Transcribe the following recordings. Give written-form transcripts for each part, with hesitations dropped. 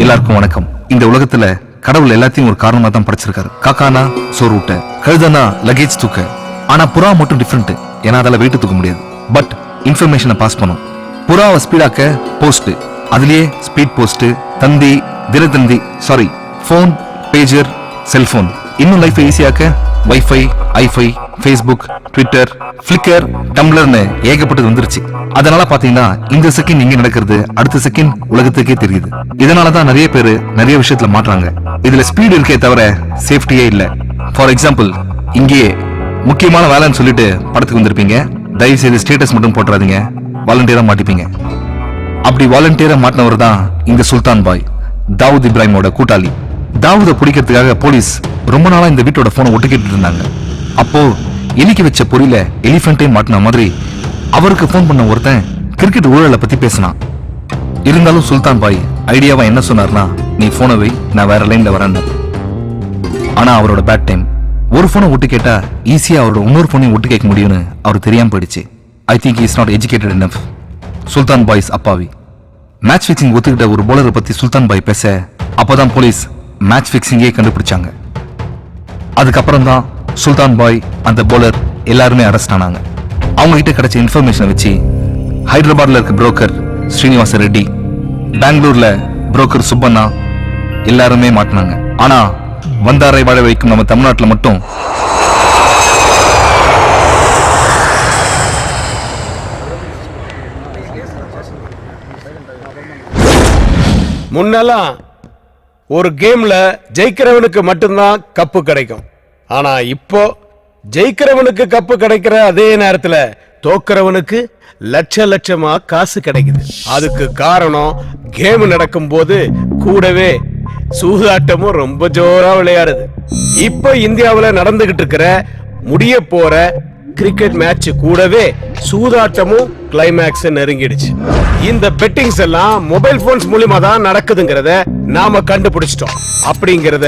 எல்லாருக்கும் வணக்கம். இந்த உலகத்துல கடவுள் எல்லாத்தையும் ஒரு காரணமா தான் படைச்சிருக்காரு. காக்கானா சோறு ஊட்ட, கழுதனா லக்கேஜ் தூக்க. ஆனா புறா மட்டும் டிஃப்ரெண்ட். ஏன்னா அதால வெயிட் தூக்க முடியாது, பட் இன்ஃபர்மேஷனை பாஸ் பண்ணும். புறாவை ஸ்பீடாக்க போஸ்ட், அதுலயே ஸ்பீட் போஸ்ட், தந்தி, Dinathanthi, sorry phone, pager, cellphone. இன்னும் லைஃப் ஈஸியாக்க wifi, hi-fi, Facebook, Twitter, Flickr, டம்ளர்னு ஏகப்பட்டது வந்துருச்சு. அதனால பாத்தீங்கன்னா இந்த செகண்ட் இங்க நடக்கிறது அடுத்த செகண்ட் உலகத்துக்கே தெரியுது. இதனாலதான் நிறைய பேரு நிறைய விஷயத்துல மாட்றாங்க. இதுல ஸ்பீடு இருக்கே தவிர சேஃப்டியே இல்ல. ஃபார் எக்ஸாம்பிள், இங்கேயே முக்கியமான வேலைன்னு சொல்லிட்டு படத்துக்கு வந்திருப்பீங்க. தயவு செய்து ஸ்டேட்டஸ் மட்டும் போட்டுறாதீங்க, வாலண்டியரா மாட்டிப்பீங்க. அப்படி வாலண்டியரா மாட்டினவர் தான் இந்த சுல்தான் பாய், தாவூத் இப்ராஹிமோட கூட்டாளி. தாவூதை பிடிக்கிறதுக்காக போலீஸ் ரொம்ப நாளா இந்த வீட்டோட போனை ஒட்டு கேட்டு இருந்தாங்க. அப்போ எலிக்கு வச்ச பொறியில எலிஃபென்ட்டே மாட்டின மாதிரி அவருக்கு போன் பண்ண ஒருத்தன் கிரிக்கெட் ஊழலை பத்தி பேசினான். இருந்தாலும் சுல்தான் பாய் ஐடியாவா என்ன சொன்னார்னா, நீ போனை வை, நான் வேற லைன்ல வரேன். ஆனா அவரோட பேட் டைம். ஒரு போனை ஒட்டு கேட்டா ஈஸியா அவரோட இன்னொரு போனையும் ஒட்டு கேட்க முடியும்னு அவருக்கு தெரியாம போயிடுச்சு. I think is not educated enough. Sultan boys அப்பாவி. மேட்ச் ஃபிக்சிங் ஒத்துக்கிட்ட ஒரு போலரை பத்தி சுல்தான் பாய் பேச அப்பதான் போலீஸ் மேட்ச் ஃபிக்சிங்கே கண்டுபிடிச்சாங்க. அதுக்கப்புறம் தான் சுல்தான் பாய், அந்த போலர் எல்லாருமே அரெஸ்ட் ஆனாங்க. அவங்க கிட்ட கிடைச்ச இன்ஃபர்மேஷனை வச்சு ஹைதராபாத்ல இருக்க புரோக்கர் ஸ்ரீனிவாச ரெட்டி, பெங்களூர்ல புரோக்கர் சுப்பண்ணா எல்லாருமே மாட்டினாங்க. ஆனா வந்தாரை வாழ வைக்கும் நம்ம தமிழ்நாட்டில் மட்டும் முன்னெல்லாம் ஒரு கேம்ல ஜெயிக்கிறவனுக்கு மட்டும்தான் கப்பு கிடைக்கும். ஆனா இப்போ ஜெயிக்கிறவனுக்கு கப்பு கிடைக்கிற அதே நேரத்துல தோக்கிறவனுக்கு லட்ச லட்சமா காசு கிடைக்குது. அதுக்கு காரணம் கேம் நடக்கும் போது கூடவே சூதாட்டமும் ரொம்ப ஜோரா விளையாடுது. இப்போ இந்தியாவுல நடந்துகிட்டு இருக்கிற முடிய போற கிரிக்கெட் மேட்ச் கூடவே சூதாட்டமும் கிளைமேக்ஸ் நெருங்கிடுச்சு. இந்த பெட்டிங்ஸ் எல்லாம் மொபைல் போன்ஸ் மூலமா தான் நடக்குதுங்கிறத நாம கண்டுபிடிச்சிட்டோம். அப்படிங்கறத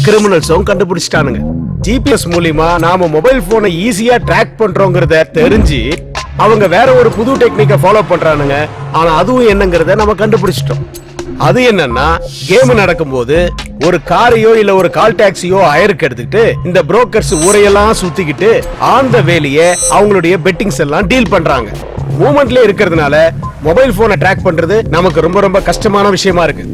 கிரிமினல்ஸும் கண்டுபிடிச்சிட்டானுங்க. ஜிபிஎஸ் மூலமா நாம மொபைல் போனை ஈஸியா ட்ராக் பண்றோங்கிறத தெரிஞ்சு அவங்க வேற ஒரு புது டெக்னிக்கை ஃபாலோ பண்றானுங்க. ஆனா அதுவும் என்னங்கிறத நம்ம கண்டுபிடிச்சிட்டோம். அது என்னன்னா, கேம் நடக்கும்போது ஒரு காரையோ இல்ல ஒரு கால் டாக்ஸியோ ஹயருக்கு எடுத்துக்கிட்டு இந்த புரோக்கர்ஸ் ஊரையெல்லாம் சுத்திக்கிட்டு ஆன் த வேலையே அவங்களுடைய பெட்டிங்ஸ் எல்லாம் டீல் பண்றாங்க. மூவ்மெண்ட்ல இருக்கிறதுனால மொபைல் போனை ட்ராக் பண்றது நமக்கு ரொம்ப ரொம்ப கஷ்டமான விஷயமா இருக்கு.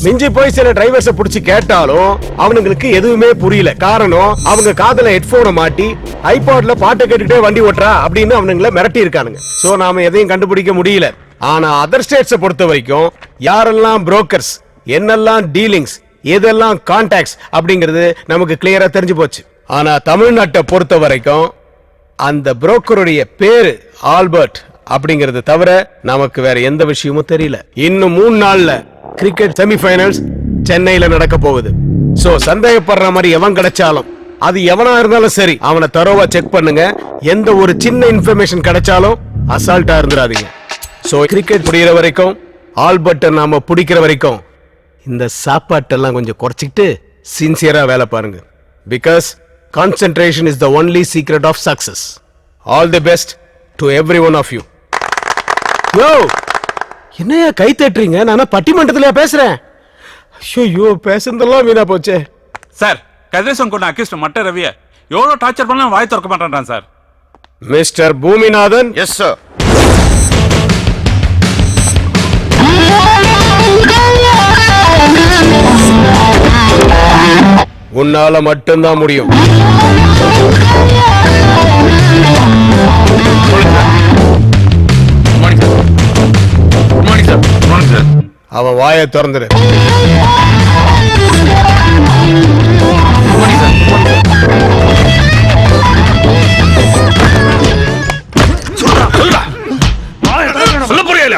மிஞ்சி போய் சில டிரைவர்ஸை பிடிச்சி கேட்டாலும் அவனுங்களுக்கு எதுவுமே புரியல. காரணம், அவங்க காதுல ஹெட்போனை மாட்டி ஐபாட்ல பாட்டை கேட்டுக்கிட்டே வண்டி ஓட்டுறா அப்படின்னு அவனுங்களை மிரட்டி இருக்கானுங்க. சோ நாம எதையும் கண்டுபிடிக்க முடியல. ஆனா அதர் ஸ்டேட்ஸை பொறுத்த வரைக்கும் யாரெல்லாம் புரோக்கர்ஸ், என்னெல்லாம் டீலிங்ஸ், எதெல்லாம் கான்டாக்ட்ஸ் அப்படிங்கிறது நமக்கு கிளியரா தெரிஞ்சு போச்சு. ஆனா தமிழ்நாட்டை பொறுத்த வரைக்கும் அந்த புரோக்கருடைய பேரு ஆல்பர்ட் அப்படிங்கறது தவிர நமக்கு வேற எந்த விஷயமும் தெரியல. இன்னும் 3 நாள்ல கிரிக்கெட் செமிஃபைனல்ஸ் சென்னையில நடக்க போகுது. சோ சந்தேகப்படுற மாதிரி எவன் கிடைச்சாலும், அது எவனா இருந்தாலும் சரி, அவனை தரோவா செக் பண்ணுங்க. எந்த ஒரு சின்ன இன்ஃபர்மேஷன் கிடைச்சாலும் அசால்ட்டா இருந்துடாதீங்க. சோ கிரிக்கெட் புரியுற வரைக்கும், ஆல்பர்ட்டை நாம பிடிக்கிற வரைக்கும் இந்த சாப்பாட்டெல்லாம் கொஞ்சம் குறைச்சிக்கிட்டு சின்சியரா வேலை பாருங்க. Because concentration is the only secret of success. All the best to every one of you. யோ, என்னையா கை தட்டுறீங்க? நானா பட்டிமன்றத்திலயா பேசுறேன்? ஐயோ, பேசுறதெல்லாம் வீணா போச்சே. சார், கதிரேசன் கொண்ட அக்யூஸ்ட் மட்ட ரவிய எவ்வளவு டார்ச்சர் பண்ணாலும் வாய் திறக்க மாட்டான் sir. Mister Bhoominathan. Yes sir. உன்னால மட்டும்தான் முடியும். அவன் வாயை திறந்துரு. சொல்ல புரியல.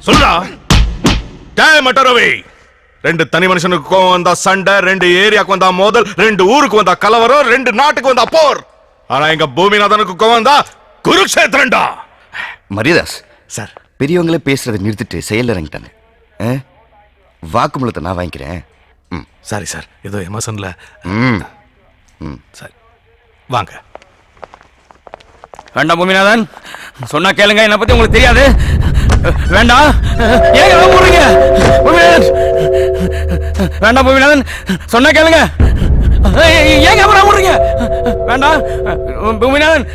சொல்றா. ரெண்டு தனி மனுஷனுக்கு வந்தா சண்டை, 2 ஏரியாக்கு வந்தா மோதல், 2 ஊருக்கு வந்தா கலவரம், 2 நாட்டுக்கு வந்தா போர். ஆனா எங்க பூமிநாதனுக்கு வந்தா குருக்ஷேத்திரண்டா. மரியதாஸ் சார், பெரியவங்களே பேசுறதை நிறுத்திட்டு செயல் இறங்கிட்டாங்க. வாக்குமூலத்தை நான் வாங்கிக்கிறேன். சாரி சார், ஏதோ எமோஷன்ல. சரி, வாங்க. வேண்டாம் பூமிநாதன், சொன்னா கேளுங்க. என்னை பத்தி உங்களுக்கு தெரியாது. வேண்டாம் ஏங்க போறீங்க பூமிநாதன் வேண்டாம் பூமிநாதன் சொன்னா கேளுங்க ஏங்க அப்புறம் போறீங்க வேண்டாம் பூமிநாதன்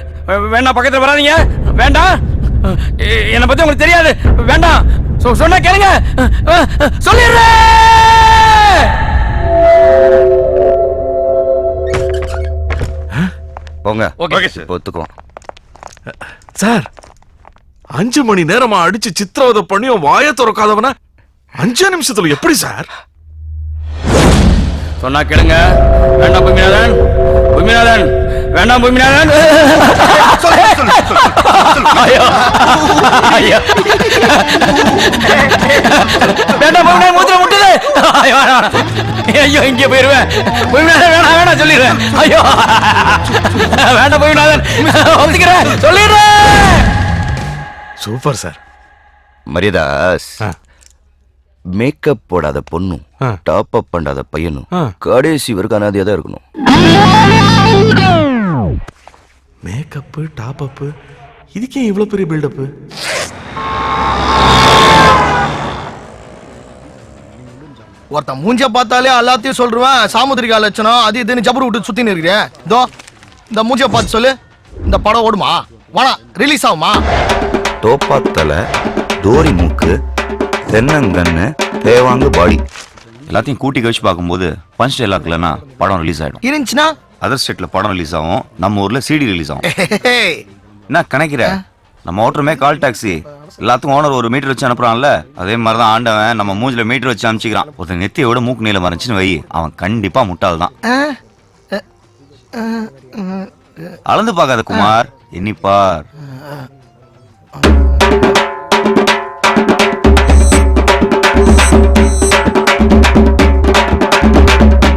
வேண்டாம் பக்கத்துல வராதீங்க வேண்டாம் என்னை பத்தி உங்களுக்கு தெரியாது வேண்டாம் சொன்னா கேளுங்க சொல்லிடுறேன் போங்க ஓகே சார் ஒத்துக்குவோம். சார் 5 மணி நேரமா அடிச்சு சித்திரவதை பண்ணியும் வாய திறக்காதவன 5 நிமிஷத்துல எப்படி சார்? சொன்னா கேளுங்க வேண்டாம் பூமிநாதன் பூமிநாதன் வேண்டாம் பூமிநாதன் ஐயோ ஐயோ வேண்டாம் பூமிநாதன் மூத்திரம் முட்டுது ஐயோ ஐயோ இங்கே போயிருவேன் பூமிநாதன் வேணாம் வேணாம் சொல்லிடுறேன் ஐயோ வேண்டாம் பூமிநாதன் ஒத்துக்கிறேன் சொல்லிடுறேன் சூப்பர் சார். மரியாதாஸ் மேக்கப் போடாத பொண்ணும் டாப் அப் பண்ணாத பையனும் கடைசி வரைக்கும் அனாதையா தான் இருக்கணும். மேக்கப் டாப் அப் இதுக்கே இவ்வளவு பெரிய பில்டப்? ஒருத்தன் மூஞ்ச பார்த்தாலே எல்லாத்தையும் சொல்றேன். சாமுத்திரிகா லட்சணம் அது இதுன்னு ஜபரு விட்டு சுத்தின்னு இருக்கிறேன். இதோ இந்த மூஞ்ச பார்த்து சொல்லு, இந்த படம் ஓடுமா வாடா ரிலீஸ் ஆகுமா? தோப்பாத்தல தோரி மூக்கு தென்னங்கன்னு தேவாங்க பாடி எல்லாத்தையும் கூட்டி கழிச்சு பார்க்கும்போது பஞ்ச் டைலாக் இல்லைன்னா படம் ரிலீஸ் ஆகிடும். இருந்துச்சுன்னா அதர் ஸ்டேட்ல படம் ரிலீஸ் ஆகும், நம்ம ஊர்ல சிடி ரிலீஸ் ஆகும். என்ன கணக்கிற? நம்ம ஓட்டுறமே கால் டாக்ஸி எல்லாத்துக்கும் ஓனர் ஒரு மீட்டர் வச்சு அனுப்புறான்ல, அதே மாதிரி தான் ஆண்டவன் நம்ம மூஞ்சில மீட்டர் வச்சு அனுப்பிச்சிக்கிறான். ஒருத்தன் நெத்தியோட மூக்கு நீளம் மறைச்சுன்னு வை, அவன் கண்டிப்பா முட்டாள் தான். அளந்து பார்க்காத குமார், எண்ணிப்பார்.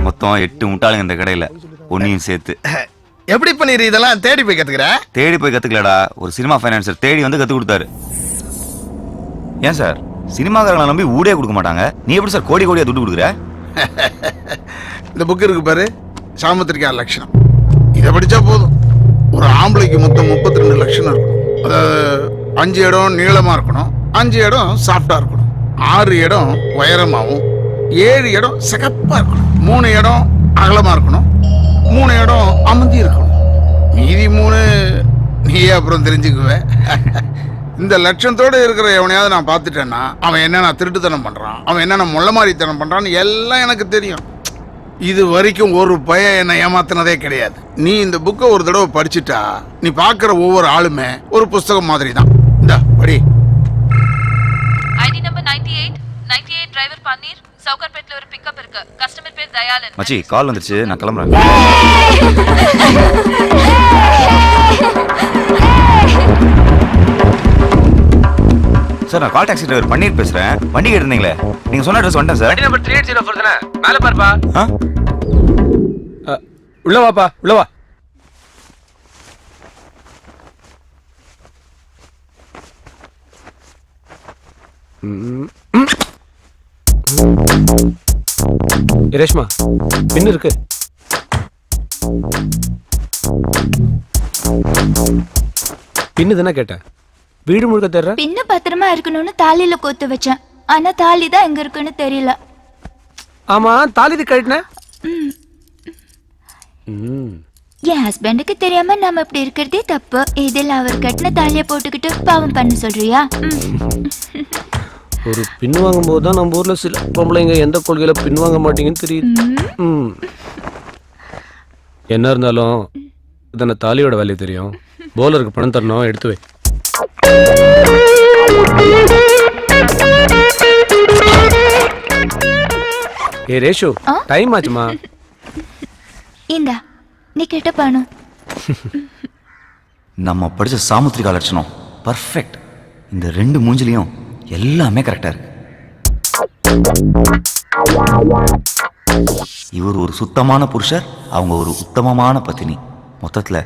மொத்தம் 8 முட்டாளுங்க இந்த கடையில, ஒன்னையும் சேர்த்து. எப்படி பண்ணிரு இதெல்லாம் தேடி போய் கத்துக்கிற? தேடி போய் கத்துக்கலடா, ஒரு சினிமா ஃபைனான்சர் தேடி வந்து கத்து கொடுத்தாரு. ஏன் சார் சினிமாக்காரங்களை நம்பி ஊடே கொடுக்க மாட்டாங்க, நீ எப்படி சார் கோடி கோடியா துட்டு கொடுக்குற? இந்த புக் இருக்கு பாரு, சாமுத்திரிகா லட்சணம். இதை படிச்சா போதும், ஒரு ஆம்பளைக்கு மொத்தம் 32 லட்சணம் இருக்கணும். அதாவது 5 இடம் நீளமா இருக்கணும், 5 இடம் சாஃப்டா இருக்கணும், 6 இடம் உயரமாகவும், 7 இடம் சிகப்பா இருக்கணும், 3 இடம் அகலமா இருக்கணும், 3 இடம் அமர்த்தி இருக்கணும், மீதி 3 நீயே அப்புறம் தெரிஞ்சுக்குவ. இந்த லட்சத்தோட இருக்கிற எவனையாவது நான் பார்த்துட்டேன்னா அவன் என்னென்ன திருட்டுத்தனம் பண்றான், அவன் என்னென்ன முள்ள மாதிரித்தனம் பண்றான்னு எல்லாம் எனக்கு தெரியும். இது வரைக்கும் ஒரு பையன் என்னை ஏமாத்தினதே கிடையாது. நீ இந்த புக்கை ஒரு தடவை படிச்சுட்டா நீ பார்க்குற ஒவ்வொரு ஆளுமே ஒரு புஸ்தகம் மாதிரி தான். இந்த படி. ஐடி நம்பர் 98 டிரைவர் பன்னீர், சவுகார்பேட்ல ஒரு பிக்கப் இருக்கு. கஸ்டமர் பேர் தயாளன். மச்சி கால் வந்துருச்சு, நான் கிளம்புறேன். சார் நான் கால் டாக்ஸி டிரைவர் பன்னீர் பேசுறேன். வண்டி கேட்டிருந்தீங்களே, நீங்க சொன்ன அட்ரஸ் வந்துட்டேன் சார். வண்டி நம்பர் 380 தானே, மேல பாருப்பா. உள்ள வாப்பா உள்ள வா. ரேஷ்மா பின்னு இருக்கு. பின்னு தானே கேட்டேன், வீடு முழுக்க தேடுற. பின்ன பத்திரமா இருக்கணும்னு தாலியில கோத்து வச்சேன், ஆனா தாலி தான் எங்க இருக்குன்னு தெரியல. ஆமா தாலி கழட்டின. என் ஹஸ்பண்டுக்கு தெரியாம நாம இப்படி இருக்கிறதே தப்பு. இதில் அவர் கட்டின தாலியை போட்டுக்கிட்டு பாவம் பண்ண சொல்றியா? ஒரு பின் வாங்கும் போது தான் நம்ம ஊர்ல சில பொம்பளைங்க எந்த கொள்கையில பின் வாங்க மாட்டீங்கன்னு தெரியுது. என்ன இருந்தாலும் இதான தாலியோட வேலையை தெரியும். போலருக்கு பணம் தரணும், எடுத்து வை. ஏ ரேஷு, டைம் ஆச்சுமா. இந்தா நீ கேட்ட பணம். நம்ம படிச்ச சாமுத்திரிகா லட்சணம் பர்ஃபெக்ட். இந்த 2 மூஞ்சிலையும் எல்லாமே கரெக்டா இருக்கு. இவர் ஒரு சுத்தமான புருஷர், அவங்க ஒரு உத்தமமான பத்தினி. மொத்தத்துல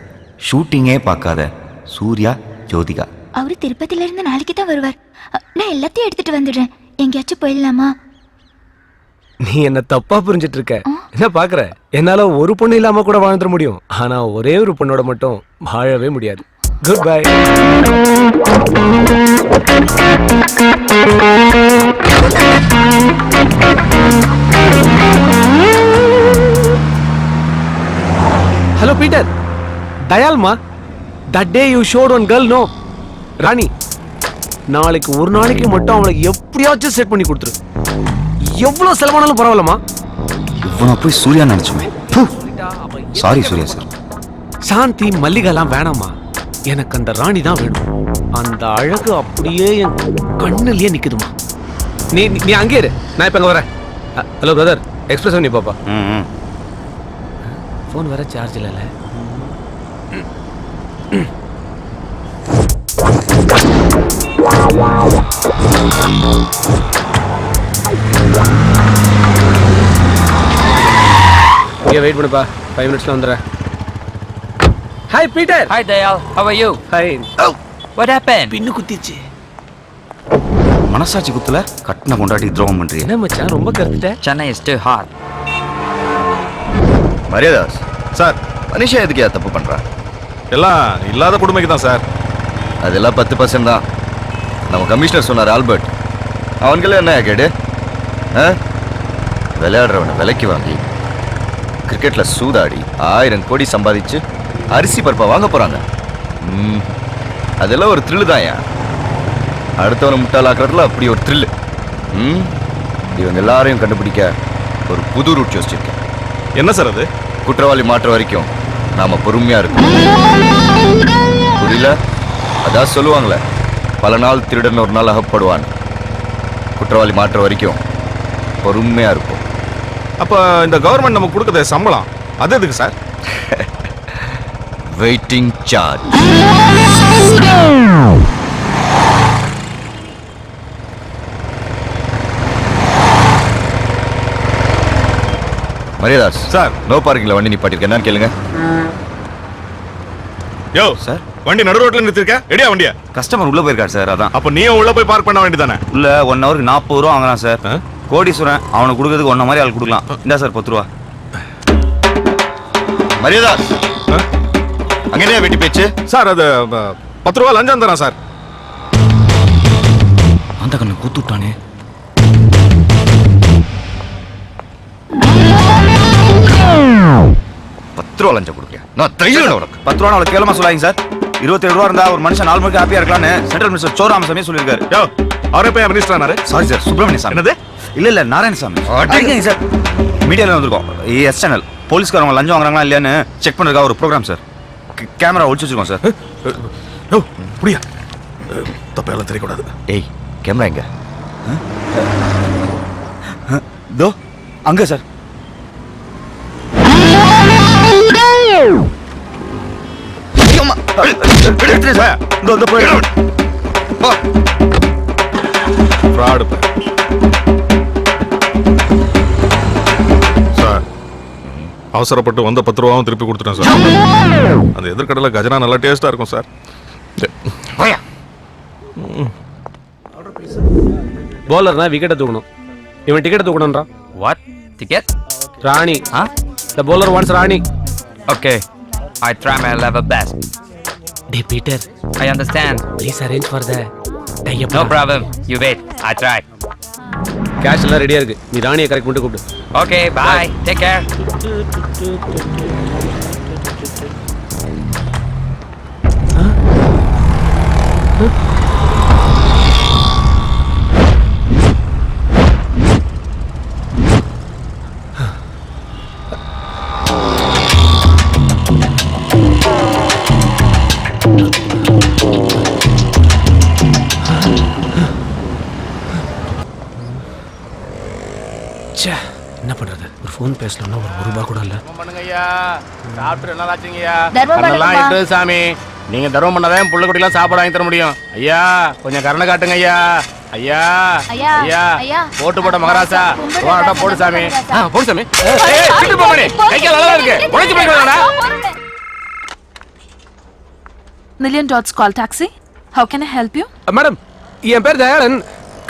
ஷூட்டிங்கே பார்க்காத சூர்யா ஜோதிகா. அவரு திருப்பதில இருந்து நாளைக்கு தான் வருவார். நான் எல்லாத்தையும் எடுத்துட்டு வந்துடுறேன். எங்கேயாச்சும் போயிடலாமா? நீ என்ன தப்பா புரிஞ்சிட்டு இருக்க. என்ன பாக்குற, என்னால ஒரு பொண்ணு இல்லாம கூட வாழ்ந்துட முடியும், ஆனா ஒரே ஒரு பொண்ணோட மட்டும் வாழவே முடியாது. Good bye. ஹலோ பீட்டர், தயால்மா, that day you showed one girl, no? Rani, நாளைக்கு ஒரு நாளைக்கு மட்டும் அவளை எப்படியாச்சும் செட் பண்ணி கொடுத்துரு. எவ்வளவு செலவானாலும் பரவாயில்லம்மா. இவனை போய் சூர்யா நினைச்சுமே. Sorry Surya sir. சாந்தி மல்லிகாலாம் வேணாமா, எனக்கு அந்த ராணி தான் வேணும். அந்த அழகு அப்படியே என் கண்ணிலேயே நிக்குதுமா. நீ நீ அங்கே இரு, நான் இப்ப அங்க வரேன். ஹலோ பிரதர், எக்ஸ்பிரஸ் பண்ணி பாப்பா. ஃபோன் வேற சார்ஜ் இல்லைல்ல. இங்கே வெயிட் பண்ணுப்பா, 5 மினிட்ஸ்ல வந்துடுறேன். Hi Peter. Hi Dayal, how are you? Hi. What happened? பின்னு குத்திச்சு. மனசாட்சி குத்துல கட்டின கொண்டாடி துரோகம் பண்றீங்க. என்ன மச்சான் ரொம்ப கருத்துட்ட? Chennai is too hot. Mariadas sir, மனுஷா எதுக்கு தப்பு பண்றா? எல்லாம் இல்லாத கொடுமைக்கு தான் சார். அதெல்லாம் 10% தான். நம்ம கமிஷனர் சொன்னார் ஆல்பர்ட், அவன்களே என்ன கேடு? விளையாடுறவனை விலைக்கு வாங்கி கிரிக்கெட்ல சூதாடி 1000 கோடி சம்பாதிச்சு அரிசி பருப்பை வாங்க போறாங்க. அதெல்லாம் ஒரு த்ரில்லு தான். ஏன் அடுத்தவனை முட்டாளாக்குறதுல அப்படி ஒரு த்ரில்லு. இவங்க எல்லாரையும் கண்டுபிடிக்க ஒரு புது ரூட் யோசிச்சிருக்கேன். என்ன சார் அது? குற்றவாளி மாற்ற வரைக்கும் நாம பொறுமையா இருக்கோம். புரியல? அதான் சொல்லுவாங்களே, பல நாள் திருடன் ஒரு நாள் அகப்படுவான். குற்றவாளி மாற்ற வரைக்கும் பொறுமையா இருக்கும். அப்ப இந்த கவர்மெண்ட் நமக்கு கொடுக்குற சம்பளம் அது எதுக்கு sir? Waiting charge. Mariadas sir, no பார்க்கிங்ல வண்டி நிப்பாட்டிருக்கேன், என்னன்னு கேளுங்க. யோ சார், வண்டி நடு ரோட்ல நிறுத்திருக்க, ரெடியா வண்டியா? கஸ்டமர் உள்ள போயிருக்காரு சார், அதான். அப்ப நீயும் உள்ள போய் பார்க் பண்ண வேண்டியதானே? உள்ள 1 ஹவருக்கு 40 ரூபா வாங்கலாம் சார். கோடீஸ்வரன், அவனுக்கு கொடுக்கறதுக்கு ஒன்ன மாதிரி ஆள் கொடுக்கலாம். இந்தா சார் 10 ரூபா. மரியாதாஸ், அங்கே வெட்டி பேச்சு சார். அது 10 ரூபா லஞ்சம் தரேன் சார். அந்த கண்ணு கூத்து விட்டானே. ரூபா லஞ்சம் கொடுக்க நான் தைரியம் உனக்கு. 10 ரூபா அவளை கேளமா சொல்லாங்க சார். 27 ரூபா இருந்தா ஒரு மனுஷன் 4 மணிக்கு ஹாப்பியா இருக்கலாம்னு சென்ட்ரல் மினிஸ்டர் சோராமசாமி சொல்லியிருக்காரு. யோ, அவரே போய் மினிஸ்டர் ஆனாரு. சாரி சார், சுப்பிரமணிய சாமி. என்னது? இல்ல நாராயணசாமி. அடிக்கங்க சார். மீடியால வந்திருக்கோம், எஸ் சேனல். போலீஸ்காரங்க லஞ்சம் வாங்குறாங்களா இல்லையான்னு செக் பண்றதுக்காக ஒரு ப்ரோக்ராம் சார். கேமரா ஒளிச்சு வச்சிருக்கோம் சார். யோ, புரியா? தப்பெல்லாம் தெரியக்கூடாது. ஏய், கேமரா எங்க? தோ அங்க சார். அவசரப்பட்டு வந்த 10 ரூபாவும் திருப்பி கொடுத்துட்டேன் சார். அந்த எதிர்கடல கஜனா நல்லா டேஸ்டா இருக்கும் சார். bowler விக்கெட்டை தூக்கணும். இவன் டிக்கெட்டை தூக்கணும்ன்றான். What? Ticket? Rani. Huh? The bowler wants Rani. Okay. I try my level best. Hey Peter, I understand. please arrange for the tie-up. No problem. You wait. I try. Cash எல்லாம் ரெடியா இருக்கு. நீ ராணியை correct பண்ணிட்டு கூப்பிடு. Okay, bye. Take care. என்ன பண்றது? ஒரு ஃபோன் பேசணும்னா ஒரு ரூபா கூட இல்ல. பண்ணுங்கய்யா, சாப்பிட்டு என்ன ஆச்சுங்கய்யா? தர்மம் அதெல்லாம் பண்ணுங்கப்பா. இட்டு சாமி, நீங்க தர்மம் பண்ணாதான் புள்ள குட்டிலாம் சாப்பாடு வாங்கி தர முடியும். ஐயா கொஞ்சம் கருணை காட்டுங்க ஐயா. ஐயா ஐயா, ஐயா ஐயா. போட்டு போட்ட மகராசா கும்பிடு போடா ராசா, போடு சாமி. கும்பிடு ராசா. போடு சாமி. ஏய் கிட்ட போடி. கைக்கு நல்லா இருக்கு. உடைச்சு போய்க்கடா. Million Dots call taxi. How can I help you? Madam, என் பேர் தயாளன்.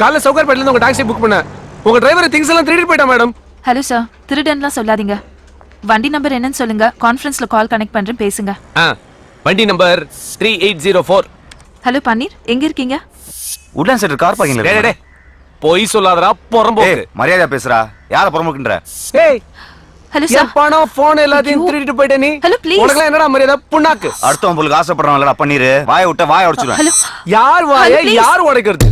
காலைல சவுகார்பேட்ல இருந்து உங்க டாக்ஸி புக் பண்ணேன். உங்க டிரைவர் திங்ஸ் எல்லாம் திருடிட்டு போயிட்டான் மேடம். ஹலோ சார், திருடன்லாம் சொல்லாதீங்க. வண்டி நம்பர் என்னன்னு சொல்லுங்க. கான்ஃபரன்ஸ்ல கால் கனெக்ட் பண்றேன், பேசுங்க. வண்டி நம்பர் 3804. ஹலோ பன்னீர், எங்க இருக்கீங்க? உட்லாண்ட் சென்டர் கார் பார்க்கிங்ல டேய் டேய் பொய் சொல்லாதடா புறம்போக்கு. மரியாதை பேசுறா. யார புறம்போக்குன்ற? ஏய் ஹலோ என் பணம் போன் எல்லாத்தையும் திருடிட்டு போயிட்ட நீ. Hello please. உனக்குலாம் என்னடா மரியாதை புண்ணாக்கு. அடுத்தவன் பொருளுக்கு ஆசைப்படுறான்லடா பன்னீர். வாயை விட்ட வாயை உடைச்சிடுவேன். ஹலோ யார் வாயை ஹலோ, please. யார் உடைக்கிறது?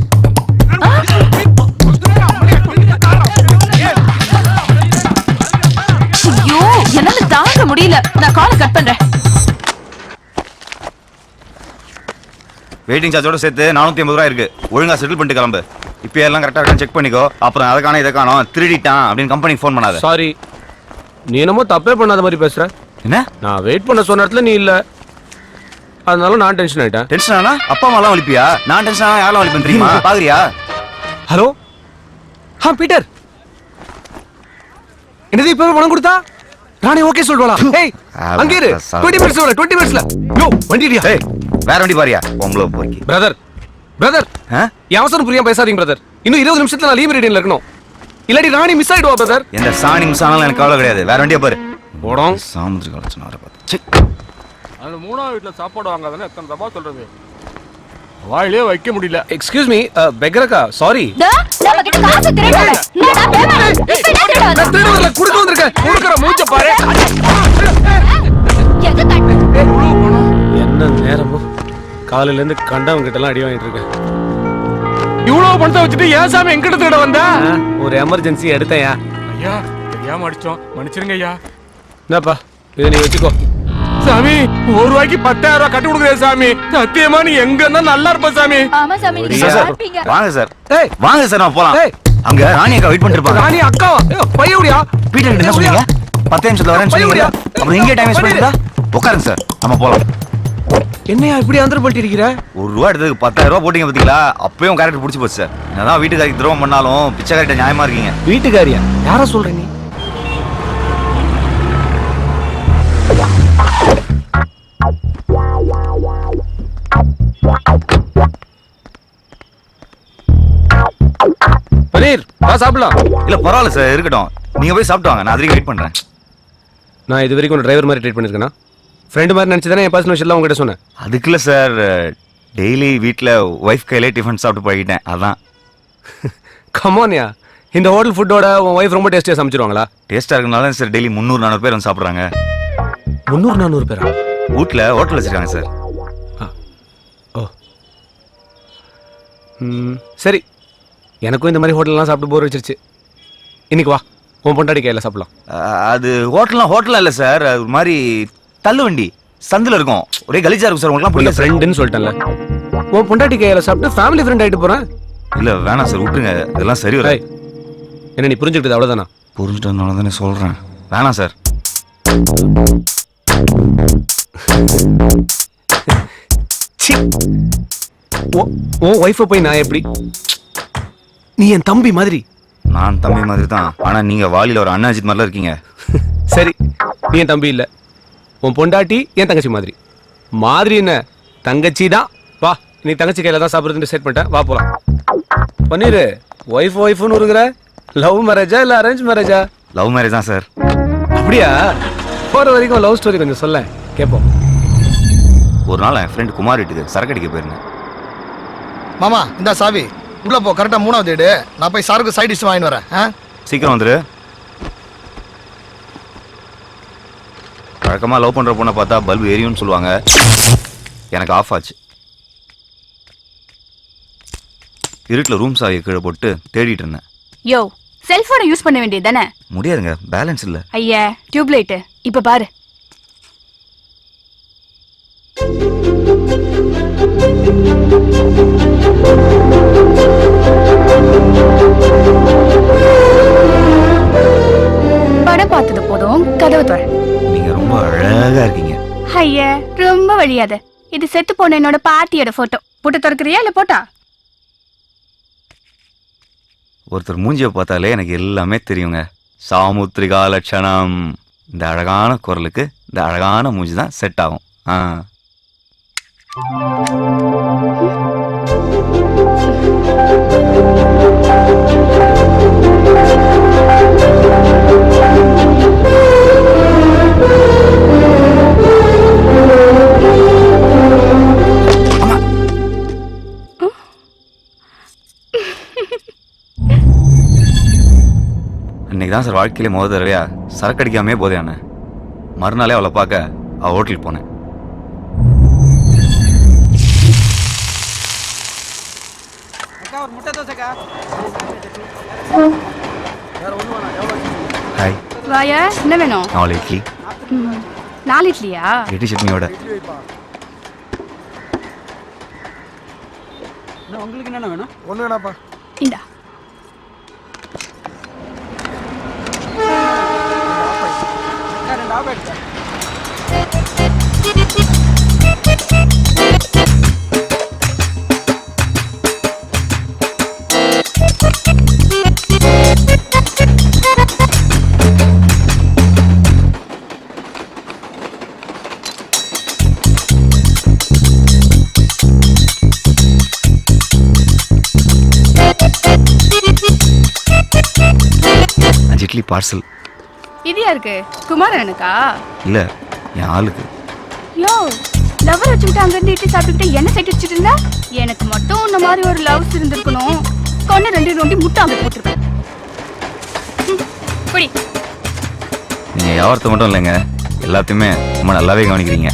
ஐயோ என்னால தாங்க முடியல. நான் காலை கட் பண்றேன். வெயிட்டிங் சார்ஜோட சேர்த்து 450 ரூபாய் இருக்கு. ஒழுங்கா செட்டில் பண்ணிட்டு கிளம்பு. இப்போ எல்லாம் கரெக்டா இருக்கான்னு செக் பண்ணிக்கோ. அப்புறம் அதை காணோம் இதை காணோம் திருடிட்டான் அப்படின்னு கம்பெனிக்கு ஃபோன் பண்ணாத. சாரி, நீ என்னமோ தப்பே பண்ணாத மாதிரி பேசுற. என்ன நான் வெயிட் பண்ண சொன்ன இடத்துல நீ இல்ல, அதனால நான் டென்ஷன் ஆயிட்டேன். டென்ஷன் ஆனா அப்பா அம்மாலாம் வலிப்பியா? நான் டென்ஷன் ஆனா யாரெல்லாம் வலிப்பேன் தெரியுமா? பாக்குறியா? ஹலோ பீட்டர், என்னது இப்ப பணம் கொடுத்தா நானே ஓகே சொல்றா? ஏய் அங்க இரு. 20 மினிட்ஸ்ல யோ வண்டிடியா. ஏய் வேற வண்டி பாரியா பொம்பளை போறீங்க. பிரதர் அவசரம் புரியாம பேசாதீங்க பிரதர். இன்னும் 20 நிமிஷத்துல நான் லீவ் ரீடிங்ல இருக்கணும். இல்லாட்டி ராணி மிஸ் ஆயிடுவா பிரதர். எந்த சாணி மிஸ் ஆனாலும் எனக்கு கவலை கிடையாது. வேற வண்டியா பாரு. போடும் சாமுத்திரி கலெக்ஷன் வர பார்த்து. அந்த 3ஆவது வீட்ல சாப்பாடு வாங்காதானே எத்தனை தப்பா சொல்றது. வாயிலே வைக்க முடியல. எக்ஸ்கியூஸ் மீ பெக்ரக்கா, சாரி. நம்ம கிட்ட காசு திருடாத. என்னடா பேமெண்ட் இப்ப திருடாத. நான் திருடல குடுக்க வந்திருக்கேன். குடுக்குற மூஞ்ச பாரு. எங்க கட்டு? என்ன நேரமோ காலையில இருந்து கண்டவங்க கிட்ட எல்லாம் அடி வாங்கிட்டு இருக்கேன். இவ்வளவு பணத்தை வச்சுட்டு ஏன் சாமி எங்கிட்ட திருட வந்த? ஒரு எமர்ஜென்சி எடுத்தேன். ஐயா தெரியாம அடிச்சோம், மன்னிச்சிருங்க ஐயா. என்னப்பா இதை நீ வச்சுக்கோ. சாமி 1 ரூபாய்க்கு 10,000 ரூபாய் கட்டி கொடுக்குறேன் சாமி. சத்தியமா நீ எங்க இருந்தா நல்லா இருப்ப சாமி. ஆமா சாமி, நீங்க சார், பார்ப்பீங்க. வாங்க சார். ஏய் வாங்க சார் நம்ம போலாம். ஏய் அங்க ராணி அக்கா வெயிட் பண்ணிட்டு இருப்பாங்க. ராணி அக்காவா? பையவுடியா? பீட்டர் கிட்ட என்ன சொன்னீங்க? 10 நிமிஷத்துல வரேன்னு சொன்னீங்க. அப்புறம் எங்க டைம் வேஸ்ட் பண்ணிட்டா? உட்காருங்க சார் நம்ம போலாம். என்னையா இப்படி ஆந்திர பண்ணிட்டு இருக்கிற? 1 ரூபா எடுத்ததுக்கு 10,000 ரூபாய் போட்டீங்க பாத்தீங்களா? அப்பயும் கேரக்டர் பிடிச்சி போச்சு சார். என்னதான் வீட்டுக்காரிக்கு துரோகம் பண்ணாலும் பிச்சைக்காரிட்ட நியாயமா இருக்கீங்க. வீட்டுக்காரியா? யார சொல்ற நீ? பனீர் வா சாப்பிடலாம். இல்ல பரவாயில்ல சார் இருக்கட்டும். நீங்க போய் சாப்பிட்டு வாங்க. நான் அதுக்கு வெயிட் பண்றேன். நான் இது வரைக்கும் டிரைவர் மாதிரி ட்ரீட் பண்ணிருக்கேனா? ஃப்ரெண்ட் மாதிரி நினைச்சு தானே என் பர்சனல் விஷயம் உங்ககிட்ட சொன்னேன். அதுக்கு இல்ல சார், டெய்லி வீட்ல ஒய்ஃப் கையிலே டிஃபன் சாப்பிட்டு பழகிட்டேன் அதான். கமான்யா, இந்த ஹோட்டல் ஃபுட்டோட உன் ஒய்ஃப் ரொம்ப டேஸ்டியா சமைச்சிருவாங்களா? டேஸ்டா இருக்கனால தான் சார் டெய்லி 300-400 பேர் வந்து சாப்பிடுறாங்க. 300-400 பேரா? வீட்ல ஹோட்டல் வச்சிருக்காங்க சார். ஓ சரி, எனக்கும் இந்த மாதிரி ஹோட்டல்லாம் சாப்பிட்டு போர் வச்சிருச்சு. இன்னைக்கு வா உன் பொண்டாடி கையில் சாப்பிடலாம். அது ஹோட்டல்லாம் இல்ல சார், அது ஒரு மாதிரி தள்ளு வண்டி சந்தில இருக்கும். ஒரே கலிஜா இருக்கும் சார். உங்களுக்குலாம் உங்க புரியல ஃப்ரெண்டுன்னு சொல்லிட்டேன்ல. உன் பொண்டாட்டி கையில் சாப்பிட்டு ஃபேமிலி ஃப்ரெண்ட் ஆயிட்டு போறேன். இல்ல வேணாம் சார் விட்டுருங்க. இதெல்லாம் சரி வராது. ஏய், என்ன நீ புரிஞ்சுக்கிட்டது அவ்வளவுதானா? புரிஞ்சுட்டதுனால தானே சொல்றேன். வேணாம் சார். சி, உன் ஒய்ஃபை போய் நான் எப்படி? நீ என் தம்பி மாதிரி. நான் தம்பி மாதிரி தான். ஆனா நீங்க வாலில ஒரு அண்ணாஜித் மாதிரிலாம் இருக்கீங்க. சரி, நீ என் தம்பி இல்ல, உன் பொண்டாட்டி என் தங்கச்சி மாதிரி. மாதிரி என்ன, தங்கச்சி தான். வா, நீ தங்கச்சி கையில தான் சாப்பிடுறதுன்னு செட் பண்ணிட்டேன். வா போலாம். பன்னீரு, ஒய்ஃப்னு இருக்கிற. லவ் மேரேஜா இல்ல அரேஞ்ச் மேரேஜா? லவ் மேரேஜ் தான் சார். அப்படியா? போற வரைக்கும் லவ் ஸ்டோரி கொஞ்சம் சொல்ல கேட்போம். ஒரு நாள் என் ஃப்ரெண்ட் குமார் வீட்டுக்கு சரக்கு அடிக்க போயிருந்தேன். மாமா இந்த சாவி உள்ள போ. கரெக்டா 3வது வீடு. நான் போய் சாருக்கு சைட் டிஷ் வாங்கிட்டு வரேன். சீக்கிரம் வந்துரு. வழக்கமா லவ் பண்ற பொண்ணை பார்த்தா பல்பு எரியும்னு சொல்லுவாங்க. எனக்கு ஆஃப் ஆச்சு. இருட்டில் ரூம் சாவியை கீழே போட்டு தேடிட்டு இருந்தேன். யோ, செல்போனை யூஸ் பண்ண வேண்டியது தானே? முடியாதுங்க, பேலன்ஸ் இல்ல. ஐயா, டியூப்லைட் இப்ப பாரு. படம் பார்த்தது போதும், கதவு தர. நீங்க ரொம்ப அழகா இருக்கீங்க. ஐயா, ரொம்ப வழியாத. இது செத்து போன என்னோட பாட்டியோட போட்டோ. போட்டோ திறக்கிறியா இல்ல போட்டா? ஒருத்தர் மூஞ்சியை பார்த்தாலே எனக்கு எல்லாமே தெரியுங்க. சாமுத்திரிகா லட்சணம். இந்த அழகான குரலுக்கு இந்த அழகான மூஞ்சி தான் செட் ஆகும். இதான் சார் வாழ்க்கையிலே முதல் தடவையா சரக்கு அடிக்காமே போதையானே. மறுநாளே அவளை பார்க்க அவள் ஹோட்டலுக்கு போனேன். ஹாய். வாயா, என்ன வேணும்? 4 இட்லி. 4 இட்லியா? 8 சட்னியோட. உங்களுக்கு என்ன வேணும்? ஒண்ணு வேணாப்பா. இந்தா. இட்லி பார்சல். இது யாருக்கு? குமாரனுக்கா? இல்ல, என் ஆளுக்கு. யோ, லவர் வச்சுக்கிட்டு அங்கிருந்து இட்லி சாப்பிட்டுக்கிட்டு என்ன சைட் வச்சுட்டு இருந்தா? எனக்கு மட்டும் இந்த மாதிரி ஒரு லவ்ஸ் இருந்திருக்கணும். கொண்டு 2 நோண்டி முட்டை அங்க போட்டுருப்பேன். புடி. நீங்க யாவர்த்த மட்டும் இல்லைங்க, எல்லாத்தையுமே ரொம்ப நல்லாவே கவனிக்கிறீங்க.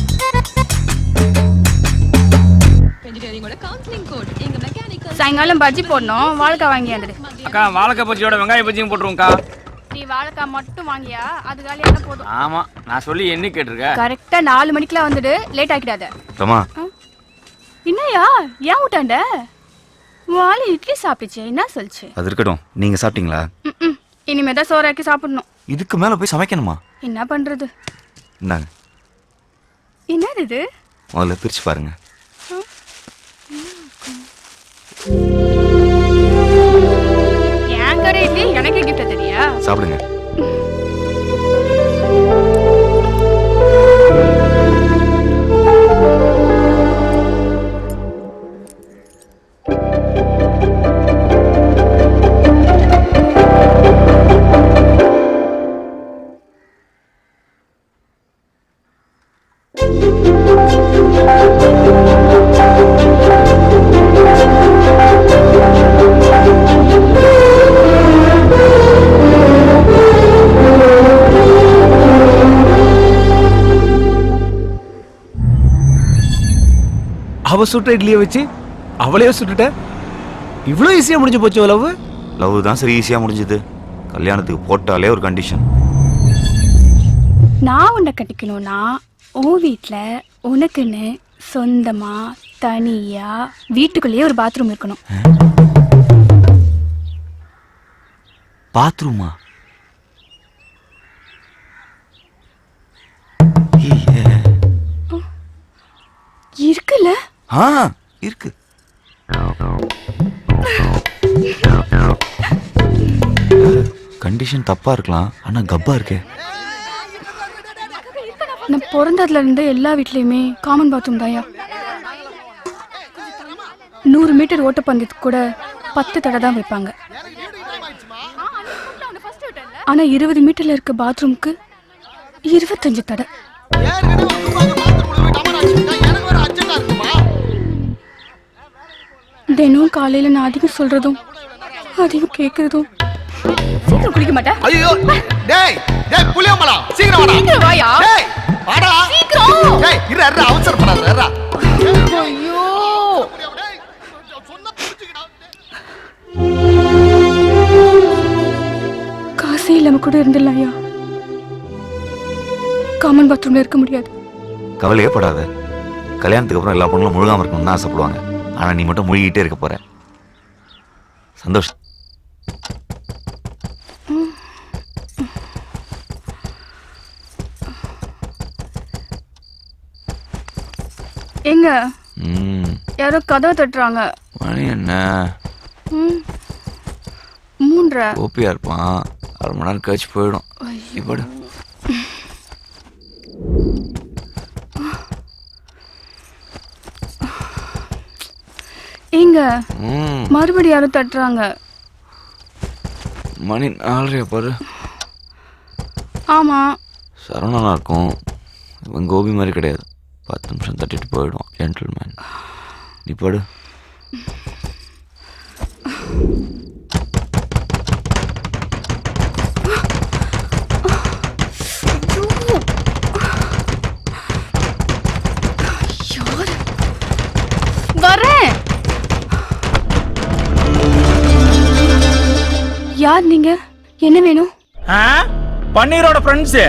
சாயங்காலம் பஜ்ஜி போடணும், வாழைக்காய் வாங்கி வந்துடு. அக்கா வாழைக்காய் பஜ்ஜியோட வெங்காய பஜ்ஜியும் போட்டுருவோம்க்கா. நீ வாழைக்காய் மட்டும் வாங்கியா? அது காலியான போதும். ஆமா, நான் சொல்லி என்ன கேட்டிருக்க? கரெக்டா 4 மணிக்கெல்லாம் வந்துடு, லேட் ஆக்கிடாத. ரமா, என்னையா ஏன் விட்டாண்ட? வாழை இட்லி சாப்பிடுச்சு, என்ன சொல்லுச்சு? அது இருக்கட்டும். நீங்க சாப்பிட்டீங்களா? இனிமேதான் சோறாக்கி சாப்பிடணும். இதுக்கு மேல போய் சமைக்கணுமா? என்ன பண்றது? இந்தாங்க. என்னது இது? முதல்ல பிரிச்சு பாருங்க. என் கடை இட்லி எனக்கு கிஃப்ட் தெரியா? சாப்பிடுங்க. அவ சுட்ட இட்லியை வச்சு அவளையே சுட்டுட்ட. இவ்வளோ ஈஸியா முடிஞ்சு போச்சு லவ். லவ் தான் சரி ஈஸியா முடிஞ்சது. கல்யாணத்துக்கு போட்டாலே ஒரு கண்டிஷன். நான் உன்னை கட்டிக்கணும்னா உன் வீட்டில் உனக்குன்னு சொந்தமா தனியா வீட்டுக்குள்ளேயே ஒரு பாத்ரூம் இருக்கணும். பாத்ரூமா? இருக்குல்ல? இருக்கு. கண்டிஷன் தப்பா இருக்கலாம், ஆனா கப்பா இருக்கே. நான் பிறந்ததுல இருந்து எல்லா வீட்லயுமே காமன் பாத்ரூம் தாயா. 100 மீட்டர் ஓட்டப்பந்தயத்துக்கு கூட 10 தடை தான் வைப்பாங்க. ஆனா 20 மீட்டர்ல இருக்க பாத்ரூமுக்கு 25 தடை. தினம் காலையில நான் அதிகம் சொல்றதும் அதிகம் கேக்குறதும். சீக்கிரம் குளிக்க மாட்டேன். ஐயோ டேய் டேய் புளியமலா சீக்கிரம் வாடா. சீக்கிரம் வாயா. டேய் வாடா சீக்கிரம். டேய் இரு அவசரப்படாத. ஐயோ காசே இல்லாம கூட இருந்துடலாம்யா. காமன் பாத்ரூம்ல இருக்க முடியாது. கவலையே படாத. கல்யாணத்துக்கு அப்புறம் எல்லா பொண்ணுங்களும் முழுகாம இருக்கணும்னு தான் ஆசைப்படுவாங்க. ஆனா நீ மட்டும் முழுகிட்டே இருக்க போற. சந்தோஷம். எங்க யாரோ கதவை தட்டுறாங்க. மணி என்ன? 3:30. ஓப்பியா இருப்பான். 1/2 மணி நேரம் கழிச்சு போயிடும். இப்படி எங்க மறுபடியும் யாரும் தட்டுறாங்க. மணி 4:30 பாரு. ஆமா சரவணனா இருக்கும். இவன் கோபி மாதிரி கிடையாது. 10 நிமிஷம் தட்டிட்டு போயிடும். ஜென்டில்மேன். நீ படு. நீங்க என்ன வேணும்? பன்னீரோட ஃப்ரெண்ட்ஸ்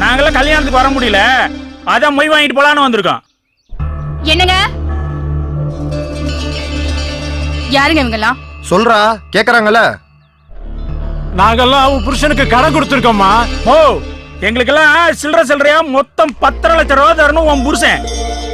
நாங்களாம் கல்யாணத்துக்கு வர முடியல, அதான் மொய் வாங்கிட்டு போலான்னு வந்திருக்கோம். என்னங்க? யாருங்க இவங்கெல்லாம்? சொல்றா, கேக்குறாங்கல்ல. நாங்கெல்லாம் அவன் புருஷனுக்கு கடன் கொடுத்துருக்கோம்மா. ஓ, எங்களுக்கெல்லாம் சில்லறையா மொத்தம் 10.5 லட்சம் ரூபா தரணும் உன் புருஷன்.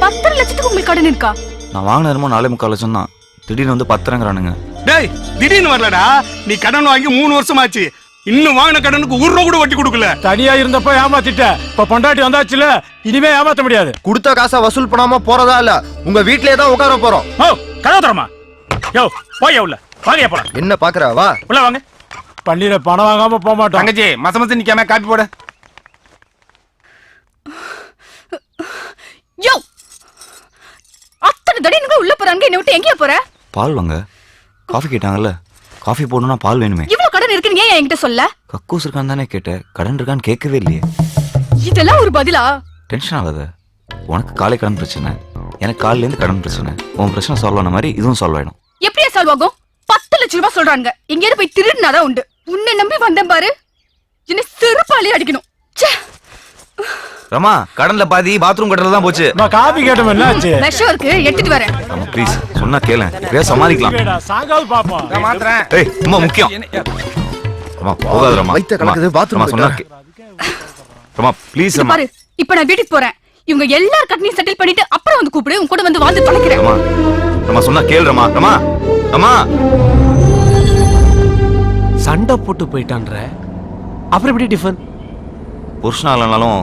10 லட்சத்துக்கு உங்களுக்கு கடன் இருக்கா? நான் வாங்கின நேரமும் 4.25 லட்சம் தான். திடீர்னு வந்து 10ங்கிறானுங்க. டேய், திடீர்னு வரலடா. நீ கடன் வாங்கி 3 வருஷம் ஆச்சு. இன்னும் வாங்கின கடனுக்கு 1 ரூபா கூட வட்டி கொடுக்கல. தனியா இருந்தப்ப ஏமாத்திட்ட, இப்ப பொண்டாட்டி வந்தாச்சுல, இனிமே ஏமாத்த முடியாது. கொடுத்த காசை வசூல் பண்ணாம போறதா இல்ல, உங்க வீட்லயே தான் உட்கார போறோம். ஓ, கதவு தரமா? யோ, போய் உள்ள வாங்க போலாம். என்ன பாக்குற? வா உள்ள வாங்க. பன்னீரை பணம் வாங்காம போக மாட்டோம். தங்கச்சி மசமத்து நிக்காம காப்பி போட. யோ, அத்தனை தடி நீங்க உள்ள போறாங்க, என்ன விட்டு எங்கேயா போற? பால் வாங்க. காஃபி கேட்டாங்கல்ல, காஃபி போடணும்னா பால் வேணுமே. இவ்வளவு கடன் இருக்குன்னு ஏன் என்கிட்ட சொல்ல? கக்கூஸ் இருக்கான்னு தானே கேட்டேன், கடன் இருக்கான்னு கேட்கவே இல்லையே. இதெல்லாம் ஒரு பதிலா? டென்ஷன் ஆகாத. உனக்கு காலை கடன் பிரச்சனை, எனக்கு காலையில இருந்து கடன் பிரச்சனை. உன் பிரச்சனை சால்வ் ஆன மாதிரி இதுவும் சால்வ் ஆயிடும். எப்படியா சால்வ் ஆகும்? 10 லட்சம் ரூபாய் சொல்றாங்க. எங்கேயாவது போய் திருடினாதான் உண்டு. உன்னை நம்பி வந்தேன் பாரு, என்ன செருப்பாலே அடிக்கணும். ரமா, கடன்ல பாதி பாத்ரூம் கட்டல தான் போச்சு. நான் காபி கேட்டோம், என்ன ஆச்சு? விஷம் இருக்கு, எடுத்துட்டு வரேன். ரமா ப்ளீஸ், சொன்னா கேளு, இப்பவே சமாளிக்கலாம். சாங்காவது பாப்போம். நான் மாத்துறேன். ஏய், ரொம்ப முக்கியம். ரமா போகாத ரமா. வைத்த கலக்குது, பாத்ரூம் சொன்னா ரமா ப்ளீஸ் ரமா. பாரு, இப்ப நான் வீட்டுக்கு போறேன். இவங்க எல்லார் கட்டணையும் செட்டில் பண்ணிட்டு அப்புறம் வந்து கூப்பிடு, உன் கூட வந்து வாழ்ந்து பழக்கிறேன். ரமா, ரமா சொன்னா கேளு ரமா. ரமா, ரமா. சண்டை போட்டு போயிட்டான்ற, அப்புறம் எப்படி டிஃபன்? புருஷனா இல்லைனாலும்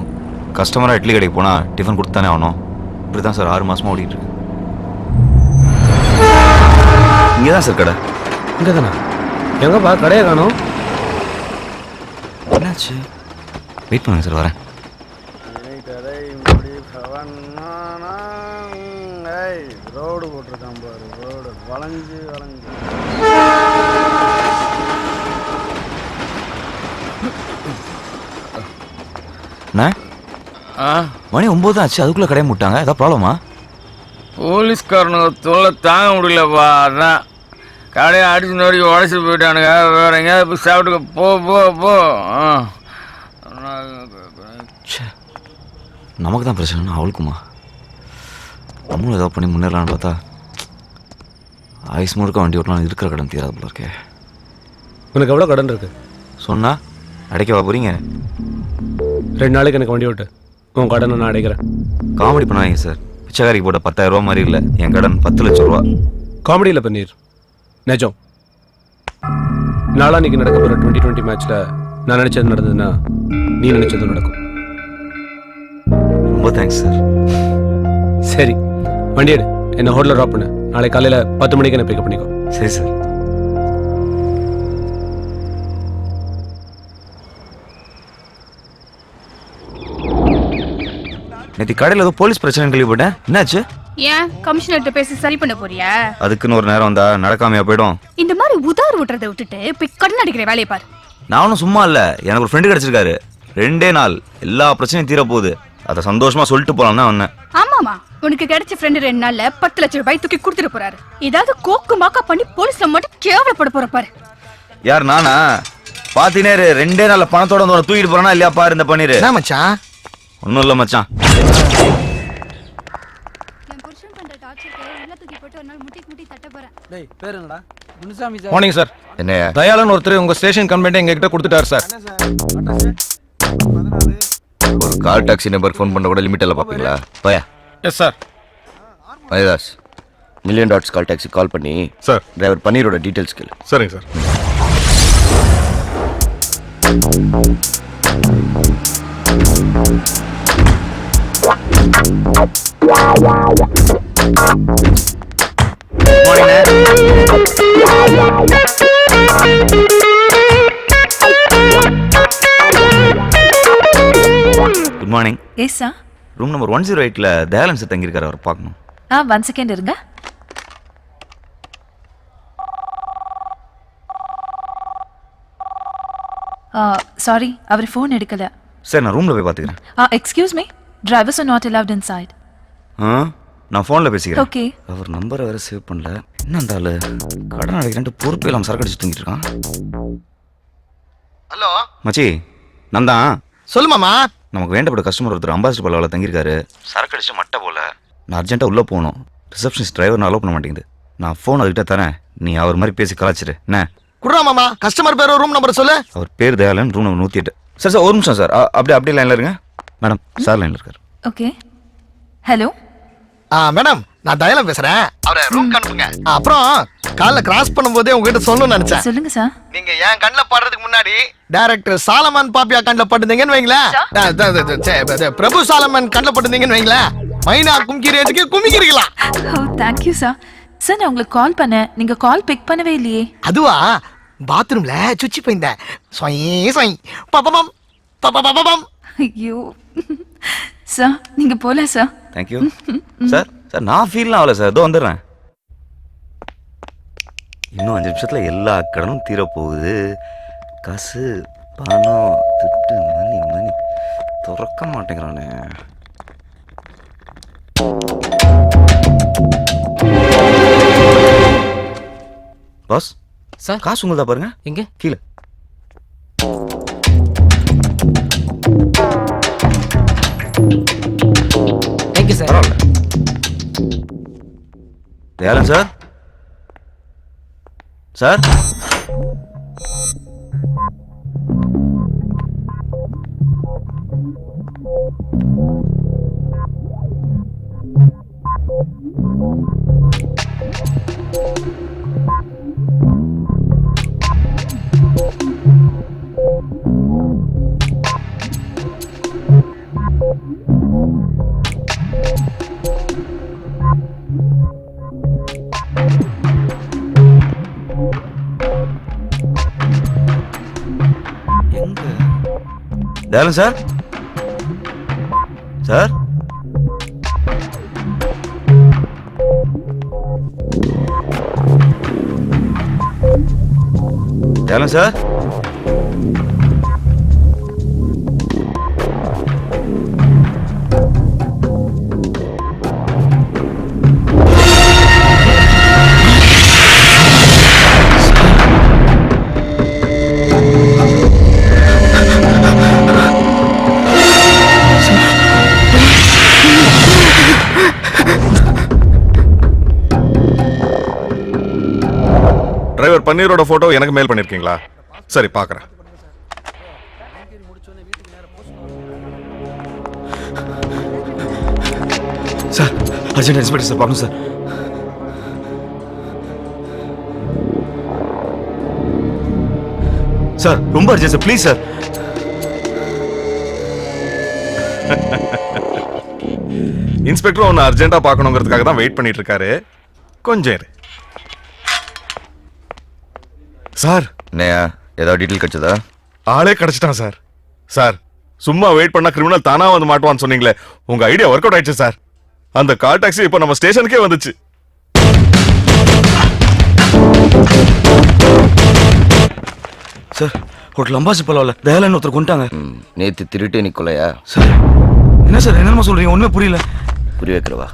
கஸ்டமரா இட்லி கடைக்கு போனா டிஃபன் கொடுத்தானே ஆகணும். இப்படிதான் சார் 6 மாசமா ஓடிட்டு இருக்கு. இங்கதான் சார் கடை. இங்க தானே? எங்கப்பா கடையை காணோம்? என்னாச்சு? வெயிட் பண்ணுங்க சார், வரேன். ரோடு போட்டிருக்கான் பாரு, ரோடு வளைஞ்சு வளைஞ்சு. மணி 9 ஆச்சு, அதுக்குள்ள கடையை முட்டாங்க. ஏதாவது ப்ராப்ளமா? போலீஸ்காரனுங்க தொல்லை தாங்க முடியலப்பா, அதான் கடையை அடிச்சு நோடி உடச்சி போயிட்டானுங்க. வேற எங்கேயாவது போய் சாப்பிட்டுக்க. போ போ போ. நமக்கு தான் பிரச்சனைனா அவளுக்குமா? நம்மளும் ஏதாவது பண்ணி முன்னேறலான்னு பார்த்தா ஐஸ் முழுக்க வண்டி ஓட்டலாம், இருக்கிற கடன் தீராது போல இருக்கே. உனக்கு எவ்வளோ கடன் இருக்கு? சொன்னா அடைக்கவா போறீங்க? 2 நாளைக்கு எனக்கு வண்டி ஓட்டு, உன் கடனை நான் அடைக்கிறேன். காமெடி பண்ணாதீங்க சார். பிச்சைக்காரிக்கு போட்ட 10,000 ரூபா மாதிரி இல்லை, என் கடன் 10 லட்சம் ரூபா. காமெடியில் பன்னீர், நிஜம். நாளான்னைக்கு நடக்க போகிற 2020 மேட்ச்ல நான் நினைச்சது நடந்ததுன்னா நீ நினைச்சது நடக்கும். ரொம்ப தேங்க்ஸ் சார். சரி, வண்டி எடு, என்ன ஹோட்டலில் ட்ராப் பண்ணு. நாளை காலையில் 10 மணிக்கு என்ன பிக்கப் பண்ணிக்கோ. சரி சார். நேற்று கடையில் ஏதோ போலீஸ் பிரச்சனை கேள்விப்பட்டேன், என்னாச்சு? ஏன் கமிஷனர்கிட்ட பேசி சரி பண்ண போறியா? அதுக்குன்னு ஒரு நேரம் வந்தா நடக்காமையா போயிடும். இந்த மாதிரி உதார் விட்டுறதை விட்டுட்டு போய் கடன் அடிக்கிற வேலையை பாரு. நான் ஒன்றும் சும்மா இல்லை, எனக்கு ஒரு ஃப்ரெண்டு கிடைச்சிருக்காரு. 2 நாள் எல்லா பிரச்சனையும் தீர போகுது, அதை சந்தோஷமா சொல்லிட்டு போலாம் தான் வந்தேன். ஆமாமா, உனக்கு கிடைச்ச ஃப்ரெண்டு 2 நாள்ல 10 லட்சம் ரூபாய் தூக்கி கொடுத்துட்டு போறாரு. ஏதாவது கோக்கு மாக்கா பண்ணி போலீஸ்ல மட்டும் கேவலப்பட போற பாரு. யார் நானா? பாத்தீனே 2 நாள்ல பணத்தோட வந்து தூக்கிட்டு போறானா இல்லையா பாரு இந்த பன்னீர். என்ன மச்சான்? ஒன்றும் இல்லை மச்சான். Morning sir. என்ன தயாளன் ஒருத்தர் உங்க ஸ்டேஷன் கம்ப்ளைண்ட் எங்க கிட்ட கொடுத்துட்டாரு சார். ஒரு கால் டாக்ஸி நம்பர் ஃபோன் பண்ண கூட லிமிட் எல்லாம் பாப்பீங்களா? போயா. Yes sir. Mayadas, million dots call taxi call பண்ணி சார் டிரைவர் பன்னீரோட டீடைல்ஸ் கேளு. சரிங்க sir. Good morning. Yes sir. Room number 108ல தயாளன் சார் தங்கியிருக்காரு, அவர் பார்க்கணும். 1 செகண்ட் இருங்க. சாரி, அவர் ஃபோன் எடுக்கல. சார் நான் ரூம்ல போய் பார்த்துக்கிறேன். Excuse me, drivers are not allowed inside. நான் ஃபோனில் பேசிக்கிறேன். ஓகே. அவர் நம்பரை வேற சேவ் பண்ணல. என்ன அந்த ஆளு கடன் அடைக்கிறேன்ட்டு பொறுப்பே இல்லாமல் சரக்கு அடிச்சு தூங்கிட்டு இருக்கான். ஹலோ மச்சி நான் தான். சொல்லு மாமா. நமக்கு வேண்டப்பட்ட கஸ்டமர் ஒருத்தர் அம்பாசிடர் பல்லாவில் தங்கியிருக்காரு. சரக்கு அடிச்சு மட்டை போல. நான் அர்ஜென்ட்டாக உள்ளே போகணும். ரிசப்ஷனிஸ்ட் டிரைவர் அலோவ் பண்ண மாட்டேங்குது. நான் ஃபோன் அதுக்கிட்ட தரேன், நீ அவர் மாதிரி பேசி கலாச்சிரு என்ன. குடுறா மாமா. கஸ்டமர் பேர் ரூம் நம்பர் சொல்லு. அவர் பேர் Dayalan, room number 108. Sir sir ஒரு நிமிஷம் சார், அப்படியே லைனில் இருங்க. மேடம் சார் லைனில் இருக்கார். ஓகே. ஹலோ மேடம் நான் தயாளன் பேசுறேன். அவரை ரூம் அனுப்புங்க. அப்புறம் காலைல கிராஸ் பண்ணும்போதே உங்ககிட்ட சொல்லணும்னு நினைச்சேன். சொல்லுங்க சார். நீங்க என் கண்ணில் படுறதுக்கு முன்னாடி டைரக்டர் சாலமன் பாப்பியா கண்ணில் பட்டுந்தீங்கன்னு வைங்களேன். பிரபு சாலமன் கண்ணில் பட்டுந்தீங்கன்னு வைங்களேன். மைனா கும்கிரேஜுக்கு குமிக்கிறீங்களா? ஓ தேங்க்யூ சார். சார் நான் உங்களுக்கு கால் பண்ணேன், நீங்க கால் பிக் பண்ணவே இல்லையே. அதுவா, பாத்ரூம்ல சுச்சி போயிருந்தேன். பப்பம் பப்பம். ஐயோ சார் நீங்க போல சார். Thank you sir. சார் நான் ஃபீல்லாம் ஆகல சார், இதோ வந்துடுறேன். இன்னும் 5 நிமிஷத்தில் எல்லா கடனும் தீரப்போகுது. காசு பணம் திட்டு மணி திறக்க மாட்டேங்கிறானே. பாஸ் சார் காசு உங்களுதா பாருங்க. எங்க? கீழே. Thank you sir. பரவாயில்ல. Dayalan sir. Sir Dayalan sir. Sir Dayalan sir. Driver பன்னீரோட போட்டோ எனக்கு மெயில் பண்ணிருக்கீங்களா? சரி பார்க்கறேன். சார் அர்ஜென்ட் இன்ஸ்பெக்டர் சார் பார்க்கணும் சார். சார் ரொம்ப urgent sir, please sir. Inspector ஒன்னு அர்ஜென்ட்டா பார்க்கணுங்கிறதுக்காக தான் வெயிட் பண்ணிட்டு இருக்காரு. கொஞ்சம் இரு. சார் ஏதாவது டீட்டெயில் கிடைச்சதா? ஆளே கிடைச்சிட்டான் சார். சார் சும்மா வெயிட் பண்ணா கிரிமினல் தானா வந்து மாட்டுவான்னு சொன்னீங்களே, உங்க ஐடியா ஒர்க் அவுட் ஆயிடுச்சு சார். அந்த கால் டாக்ஸி இப்போ நம்ம ஸ்டேஷனுக்கே வந்துச்சு. சார் ஹோட்டல் அம்பாசி பரவாயில்ல, தயாளன் ஒருத்தர் கொண்டாங்க. நேத்து திருட்டு நிக்கோலையா? சார் என்ன சார் என்னமா சொல்றீங்க? ஒண்ணுமே புரியல. புரிய வைக்கிறவா?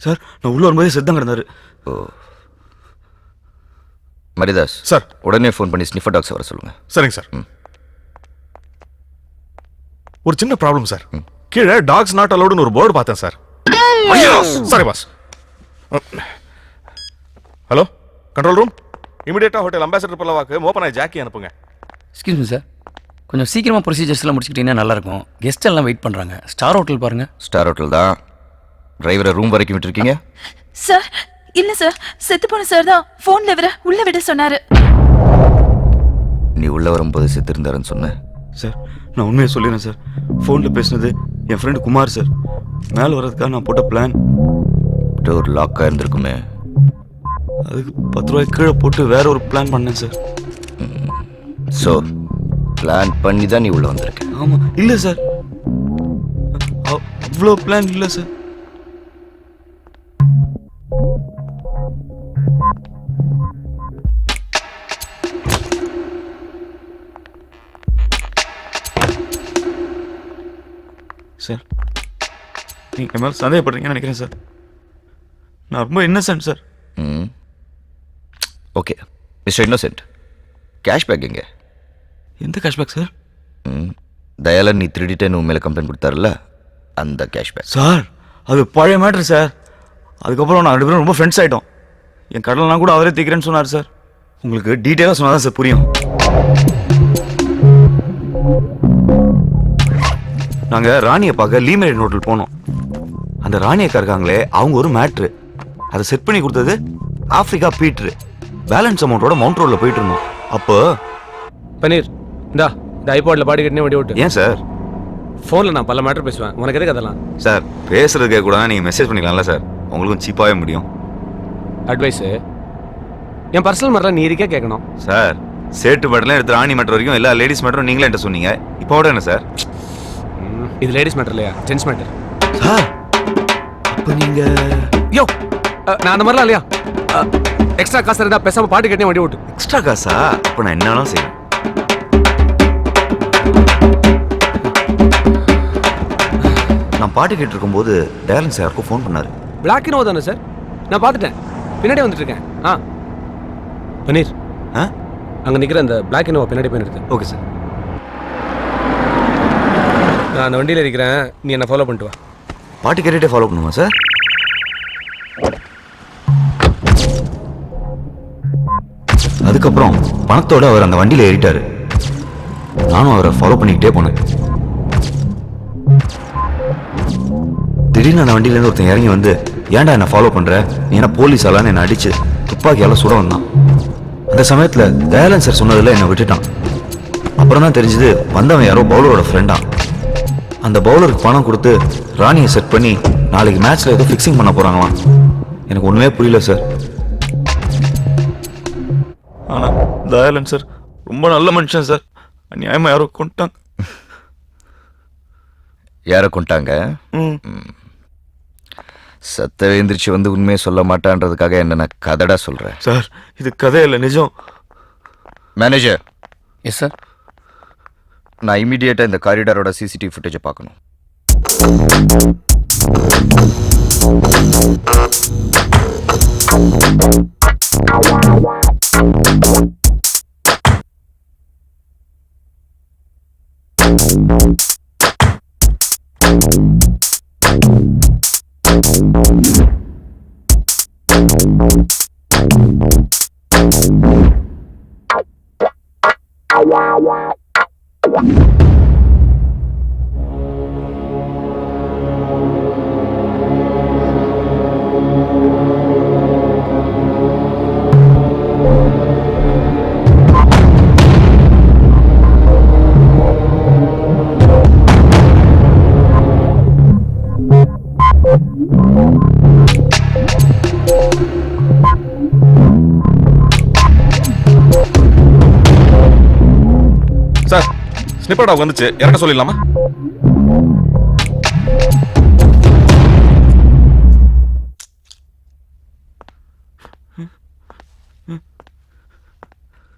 சார் நான் உள்ள வரும்போதே செத்தம் கிடந்தாரு. ஓ மரிதாஸ் சார் உடனே ஃபோன் பண்ணி ஸ்னிஃபர் டாக்ஸ் வர சொல்லுங்க. சரிங்க சார். ஒரு சின்ன ப்ராப்ளம் சார். கீழே டாக்ஸ் நாட் அலோடுன்னு ஒரு போர்டு பார்த்தேன் sir. Sorry boss. Hello control room, இமிடியேட்டா ஹோட்டல் அம்பாசிடர் பல்லவாக்கு மோப்பனாய் ஜாக்கி அனுப்புங்க. எக்ஸ்கியூஸ் மீ சார், கொஞ்சம் சீக்கிரமாக ப்ரொசீஜர்ஸ்லாம் முடிச்சுக்கிட்டீங்கன்னா நல்லாயிருக்கும். கெஸ்ட் எல்லாம் வெயிட் பண்ணுறாங்க. ஸ்டார் ஹோட்டல் பாருங்கள். ஸ்டார் ஹோட்டல் தான். டிரைவரை ரூம் வரைக்கும் விட்டுருக்கீங்க? சார் இல்ல சார், செத்து போன சார் தான் போன்ல வர உள்ள விட சொன்னாரு. நீ உள்ள வரும்போது செத்து இருந்தாருன்னு சொன்ன. சார் நான் உண்மையை சொல்லிடுறேன் சார். ஃபோனில் பேசினது என் ஃப்ரெண்டு குமார் சார். மேலே வர்றதுக்காக நான் போட்ட பிளான். டோர் லாக்காக இருந்திருக்குமே. அதுக்கு 10 ரூபாய் கீழே போட்டு வேற ஒரு பிளான் பண்ணேன் சார். ஸோ பிளான் பண்ணி தான் நீ உள்ள வந்திருக்க? ஆமாம். இல்லை சார், இவ்வளோ பிளான் இல்லை சார். சார் நீங்க என் மேல சந்தேகப்படுறீங்கன்னு நினைக்கிறேன் சார். நான் ரொம்ப Innocent sir. Okay mister innocent, cashback எங்க? எந்த கேஷ்பேக் சார்? தயாளன் நீ திருடிட்டேன்னு உன் மேலே கம்ப்ளைண்ட் கொடுத்தாருல்ல, அந்த கேஷ்பேக். சார் அது பழைய மேட்ரு சார். அதுக்கப்புறம் நான் 2 பேரும் ரொம்ப ஃப்ரெண்ட்ஸ் ஆகிட்டோம். என் கடலாம் கூட அவரே தீக்கிறேன்னு சொன்னார் சார். உங்களுக்கு டீட்டெயிலாக சொன்னால் தான் சார் புரியும். நாங்கள் ராணியை பார்க்க லீமரேட் ஹோட்டல் போனோம். அந்த ராணியக்கா இருக்காங்களே, அவங்க ஒரு மேட்ரு. அதை செட் பண்ணி கொடுத்தது ஆஃப்ரிக்கா பீட்ரு. பேலன்ஸ் அமௌண்ட்டோட மவுண்ட் ரோடில் போயிட்டு இருந்தோம். அப்போ பன்னீர் இந்தா இந்த ஐபாட்ல பாடி கட்டினே வண்டி ஓட்டு. ஏன் சார்? ஃபோனில் நான் பல மேட்டர் பேசுவேன், உனக்கு எதுக்கு அதெல்லாம்? சார் பேசுறதுக்கே கூட நீங்கள் மெசேஜ் பண்ணிக்கலாம்ல சார், உங்களுக்கும் சீப்பாகவே முடியும். அட்வைஸு என் பர்சனல் மேட்டரில் நீ இருக்கே கேட்கணும். சார் சேட்டு மேட்டர்லாம் எடுத்து ராணி மேட்டர் வரைக்கும் எல்லா லேடிஸ் மேட்டரும் நீங்களே என்கிட்ட சொன்னீங்க. இப்போ என்ன சார்? இது லேடிஸ் மேட்டர் இல்லையா, ஜென்ஸ் மேட்டர். சார் அப்போ நீங்கள் யோ நான் அந்த மாதிரிலாம் இல்லையா. எக்ஸ்ட்ரா காசு இருந்தால் பேசாமல் பாட்டு கட்டினே வண்டி ஓட்டு. எக்ஸ்ட்ரா காசா? அப்போ நான் என்னன்னாலும் செய்வேன். நான் பாட்டு கேட்டு இருக்கும்போது டேலன்ஸ் யாருக்கும் ஃபோன் பண்ணாரு. பிளாக் இனோவா தானே சார்? நான் பார்த்துட்டேன், பின்னாடி வந்துட்டு இருக்கேன். பன்னீர் அங்கே நிற்கிற அந்த பிளாக் இனோவா பின்னாடி போய் நிறுத்து. Okay sir. நான் அந்த வண்டியில் இருக்கிறேன், நீ என்னை ஃபாலோ பண்ணிட்டு வா. பாட்டு கேட்டுகிட்டே ஃபாலோ பண்ணுமா சார்? அதுக்கப்புறம் பணத்தோட அவர் அந்த வண்டியில் ஏறிட்டாரு. நானும் அவரை ஃபாலோ பண்ணிக்கிட்டே போனேன். திடீர்னு அந்த வண்டியிலேருந்து ஒருத்தன் இறங்கி வந்து, ஏன்டா என்னை ஃபாலோ பண்ணுற, நீ என்ன போலீஸாலான்னு என்னை அடிச்சு துப்பாக்கியால் சுட வந்தான். அந்த சமயத்தில் தயாளன் சார் சொன்னதில் என்னை விட்டுட்டான். அப்புறம் தான் தெரிஞ்சது வந்தவன் யாரோ பவுலரோட ஃப்ரெண்டா. அந்த பவுலருக்கு பணம் கொடுத்து ராணியை செட் பண்ணி நாளைக்கு மேட்ச்சில் ஏதோ ஃபிக்ஸிங் பண்ண போகிறாங்களாம். எனக்கு ஒன்றுமே புரியல சார். ஆனால் தயாளன் சார் ரொம்ப நல்ல மனுஷன் சார். நியாயமாக யாரோ கொண்டாங்க. யாரை கொண்டாங்க? சத்த எழுந்திரிச்சு வந்து உண்மையை சொல்ல மாட்டான்றதுக்காக என்ன நான் கதடா சொல்றேன் சார். இது கதை இல்லை, நிஜம். மேனேஜர். Yes sir. நான் இமீடியட்டா இந்த காரிடாரோட சிசிடிவி ஃபுட்டேஜை பார்க்கணும். சார் ஸ்னிப்பர் டாக் வந்துச்சு, இறக்க சொல்லிடலாமா?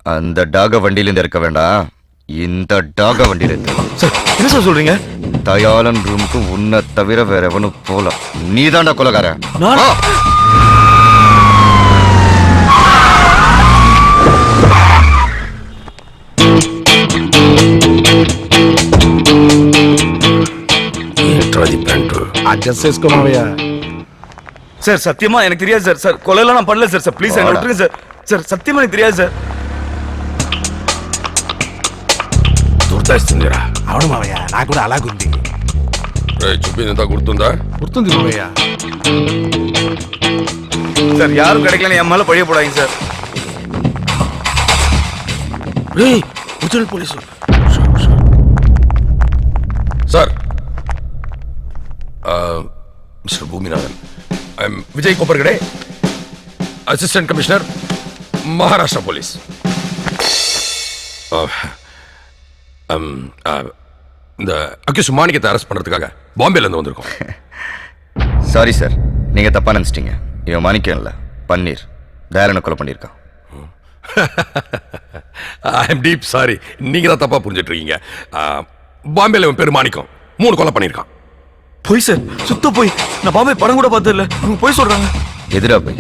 அந்த டாக வண்டியிலிருந்து இருக்க வேண்டாம், இந்த டாக வண்டியில இருந்து. சார் என்ன சார் சொல்றீங்க? தயாளன் ரூமுக்கு உன்னை தவிர வேற எவனும் போல. நீதான்டா கொலகாரன். சார் சத்தியமா எனக்கு தெரியாது சார். சார் கொலையெல்லாம் நான் பண்ணல சார். சார் ப்ளீஸ் என்ன விட்டுருங்க சார். சார் சத்தியமா எனக்கு தெரியாது சார். గుర్తొస్తుందిరా. అవును మావయ్య, నాకు కూడా అలాగుంది. చెప్పిందంతా గుర్తుందా? గుర్తుంది మావయ్య. சார் யாரும் கிடைக்கலன்னு என் மேல பழிய போடாதீங்க sir. Police. Sir mister Bhuminathan, I'm Vijay Koppargade, assistant commissioner, Maharashtra police. இந்த அக்யூஸ் மாணிக்கத்தை அரெஸ்ட் பண்றதுக்காக பாம்பேல இருந்து வந்திருக்கோம். சாரி சார், நீங்க தப்பா நினைச்சிட்டீங்க. இவன் மாணிக்கம் இல்ல, பன்னீர். தயாளனை கொலை பண்ணியிருக்கான். ஐ எம் டீப் சாரி, நீங்க தான் தப்பா புரிஞ்சிட்டு இருக்கீங்க. பாம்பேல இவன் பேரு மாணிக்கம் 3 கொலை பண்ணியிருக்கான். போய் சார், சுத்த போய். நான் பாம்பே படம் கூட பார்த்தது இல்ல. அவங்க போய் சொல்றாங்க. எதிரா போய்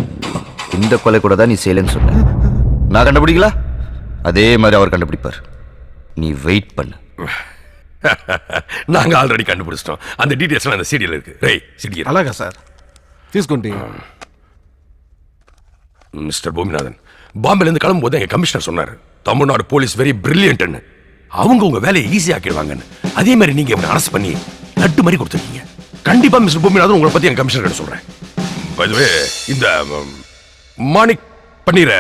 இந்த கொலை கூட தான் நீ செய்யலன்னு சொன்ன. நான் கண்டுபிடிக்கல, அதே மாதிரி அவர் கண்டுபிடிப்பார். நீ வெயிட் பண்ணு. நாங்க ஆல்ரெடி கண்டுபிடிச்சிட்டோம். அந்த டீடைல்ஸ் அந்த சீடியில் இருக்கு. Right, CD. అలాగా సార్, తీసుకోండి. மிஸ்டர் பூமிநாதன், பாம்பேல இருந்து கிளம்பும்போது எங்க கமிஷனர் சொன்னாரு, தமிழ்நாடு போலீஸ் வெரி பிரில்லியன்ட்னு. அவங்க உங்க வேலையை ஈஸியா ஆக்கிடுவாங்கன்னு. அதே மாதிரி நீங்க இவனை அரஸ்ட் பண்ணி லட்டு மாதிரி கொடுத்துருக்கீங்க. கண்டிப்பா மிஸ்டர் பூமிநாதன் உங்களை பத்தி எங்க கமிஷனர் கிட்ட சொல்றேன். By the way, இந்த மாணிக் பன்னீர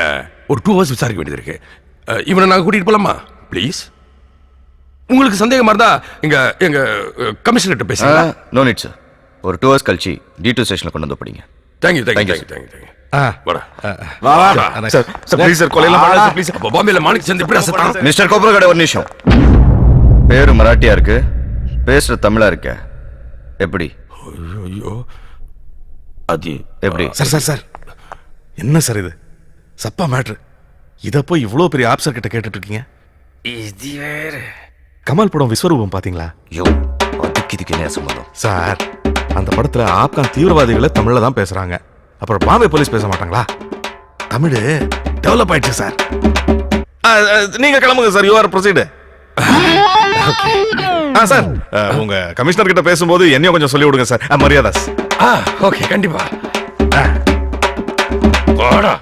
ஒரு 2 hours விசாரிக்க வேண்டியது இருக்கு. இவனை நாங்க கூட்டிட்டு போலாமா ப்ளீஸ்? உங்களுக்கு சந்தேகமா இருந்தா எங்க கமிஷனர் கிட்ட பேசுங்க. No need sir. ஒரு 2 hours கழிச்சு D2 ஸ்டேஷன்ல கொண்டு வந்து படிங்க. தேங்க்யூ. வாடா. சார் ப்ளீஸ் சார், கொலையெல்லாம் பண்ணாத சார் ப்ளீஸ். அப்போ பாம்பேல மாணிக் சந்த் எப்படி அசத்தான்? மிஸ்டர் கோபுரகடை, ஒரு நிமிஷம். பேரு மராட்டியா இருக்கு, பேசுற தமிழா இருக்க. எப்படி? ஐயோ, அது எப்படி? சார் என்ன சார் இது? சப்பா மேட்ரு. இதை போய் இவ்வளோ பெரிய ஆப்சர் கிட்ட கேட்டுட்டு இருக்கீங்க. இது வேற. கமல் படம் விஸ்வரூபம் பாத்தீங்களா? யோ, அதுக்கு இதுக்கு என்ன சம்பந்தம்? சார், அந்த படத்துல ஆப்கான் தீவிரவாதிகளை தமிழ்ல தான் பேசுறாங்க. அப்புறம் பாம்பே போலீஸ் பேச மாட்டாங்களா? தமிழ் டெவலப் ஆயிடுச்சு சார். நீங்க கிளம்புங்க sir. You are proceed. Sir, உங்க கமிஷனர் கிட்ட பேசும்போது என்னையும் கொஞ்சம் சொல்லி விடுங்க சார். மரியாதாஸ். ஓகே, கண்டிப்பா. வாடா.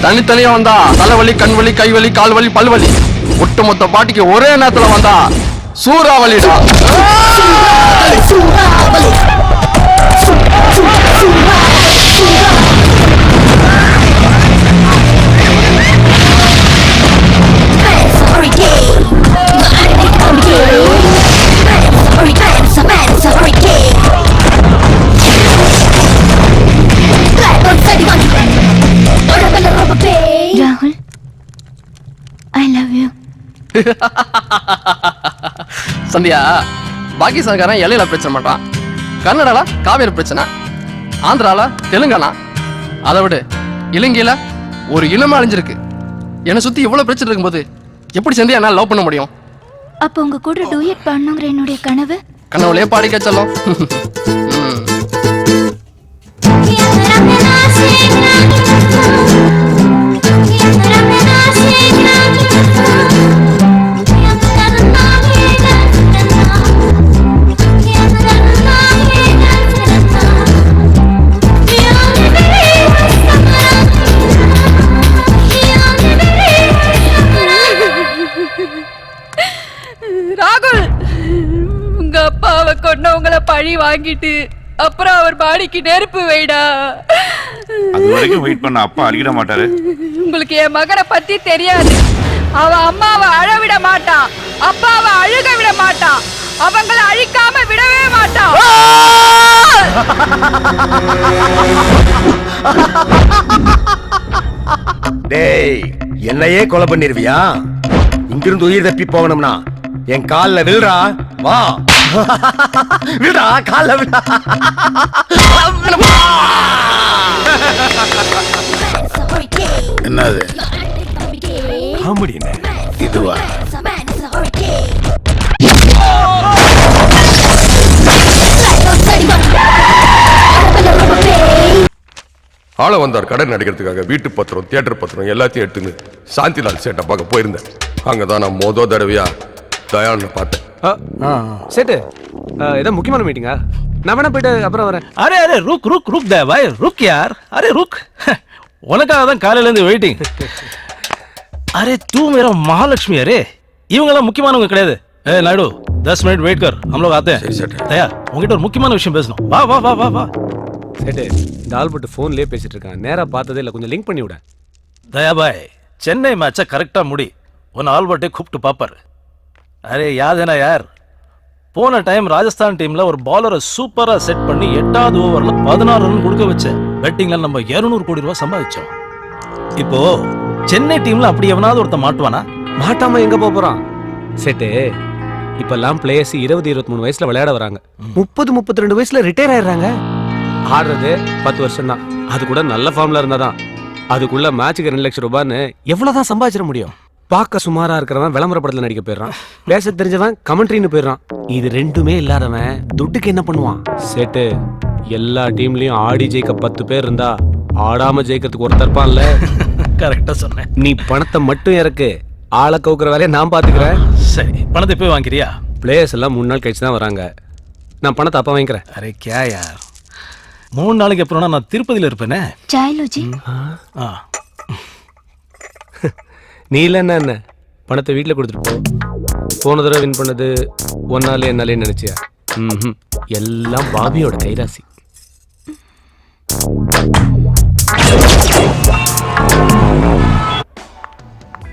தனித்தனியா வந்தா தலைவலி, கண்வலி, கைவலி, கால்வலி, பல்வலி. ஒட்டுமொத்த பாட்டிக்கு ஒரே நேரத்துல வந்தா சூறாவளிடா. ராகுல், ஐ லவ் யூ. சந்தியா, பாகிஸ்தான்காரன் எல்லையில பிரச்சனை பண்றான், கர்நாடகால காவேரி பிரச்சனை, ஆந்திரால தெலுங்கானா, அதை விட இலங்கையில ஒரு இனமா அழிஞ்சிருக்கு. என்னை சுத்தி இவ்வளவு பிரச்சனை இருக்கும்போது எப்படி சந்தியா என்னால லவ் பண்ண முடியும்? அப்ப உங்க கூட டூயட் பண்ணுங்கிற என்னுடைய கனவு கனவுலயே பாடிக்க சொல்லும். ராகுல், உங்க அப்பாவை கொண்டவங்கள பழி வாங்கிட்டு அப்புறம் அவர் பாடிக்கு நெருப்பு வைடா. அது வரைக்கும் வெயிட் பண்ண அப்பா அடிக்கிட மாட்டாரு. உங்களுக்கு என் மகனை பத்தி தெரியாது. அவ அம்மாவை அழ விட மாட்டான், அப்பாவை அழுக விட மாட்டான், அவங்கள அழிக்காம விடவே மாட்டான். டேய், என்னையே கொலை பண்ணிருவியா? இங்கிருந்து உயிர் தப்பி போகணும்னா என் கால்ல விழுறா. வா, விழுறா, கால்ல விழா. என்னது காமெடி என்ன? இதுவா? ஆள வந்தார் கடன் நடிக்கிறதுக்காக. வீட்டு பத்திரம், தியேட்டர் பத்திரம் எல்லாத்தையும் எடுத்துன்னு சாந்திலால் சேட்டை பார்க்க போயிருந்தேன். அங்கதான் நான் தடவையா தயாளனை பார்த்தேன். சேட்டு, ஏதோ முக்கியமான மீட்டிங்கா? நான் வேணா போயிட்டு அப்புறம் வரேன். अरे अरे रुक रुक रुक दे भाई, रुक यार. अरे रुक, உனக்காக தான் காலையில இருந்து வெயிட்டிங். अरे तू मेरा महालक्ष्मी. अरे இவங்கெல்லாம் முக்கியமானவங்க கிடையாது. ஏ நாயுடு, 10 मिनट वेट कर, हम लोग आते हैं. சரி சேட்டு. தயா, உங்ககிட்ட ஒரு முக்கியமான விஷயம் பேசணும். வா வா வா வா வா. சேட்டு, இந்த ஆல்பர்ட் போன்லயே பேசிட்டு இருக்கான். நேரா பார்த்ததே இல்ல, கொஞ்சம் லிங்க் பண்ணி விட. தயா பாய், சென்னை மேட்சை கரெக்டா முடி. உன் ஆல்பர்ட்டை கூப்பிட்டு பாப்பாரு. அரே யாதனா யார் போன டைம் ராஜஸ்தான் டீம்ல ஒரு பாலரை சூப்பரா செட் பண்ணி 8வது ஓவர்ல 16 ரன் கொடுக்க வச்சேன். பெட்டிங்ல நம்ம 200 கோடி ரூபாய் சம்பாதிச்சோம். இப்போ சென்னை டீம்ல அப்படி எவனாவது ஒருத்த மாட்டுவானா? மாட்டாம எங்க போறான் செட்டு? இப்பெல்லாம் பிளேயர்ஸ் 20-23 வயசுல விளையாட வராங்க, 30-32 வயசுல ரிட்டையர் ஆயிடுறாங்க. ஆடுறது 10 வருஷம் தான், அது கூட நல்ல ஃபார்ம்ல இருந்தாதான். அதுக்குள்ள மேட்சுக்கு 2 லட்சம் ரூபான்னு எவ்வளவுதான் சம்பாதிச்சிட முடியும்? பார்க்க சுமாரா இருக்கிறவன் விளம்பர படத்துல நடிக்க போயிடுறான், பேச தெரிஞ்சவன் கமெண்ட்ரின்னு போயிடுறான். இது ரெண்டுமே இல்லாதவன் துட்டுக்கு என்ன பண்ணுவான்? செட்டு, எல்லா டீம்லயும் ஆடி ஜெயிக்க 10 பேர் இருந்தா ஆடாம ஜெயிக்கிறதுக்கு ஒருத்தர் இருப்பான்ல. கரெக்டா சொன்னேன். நீ பணத்தை மட்டும் இறக்கு, ஆளை கவுக்குற வேலையை நான் பாத்துக்கிறேன். சரி, பணத்தை போய் வாங்கிக்கிறியா? பிளேயர்ஸ் எல்லாம் 3 நாள் கழிச்சு தான் வராங்க, நான் பணத்தை அப்ப வாங்கிக்கிறேன். அரே கியா யார், 3 நாளைக்கு அப்புறம்னா நான் திருப்பதியில இருப்பேனே. சாயலோஜி ஆ, நீ இல்ல என்ன பணத்தை வீட்டுல கொடுத்துட்டு போ. போன தடவை வின் பண்ணது ஒன்னாலே என்னாலே நினைச்சியா? எல்லாம் பாபியோட கைராசி.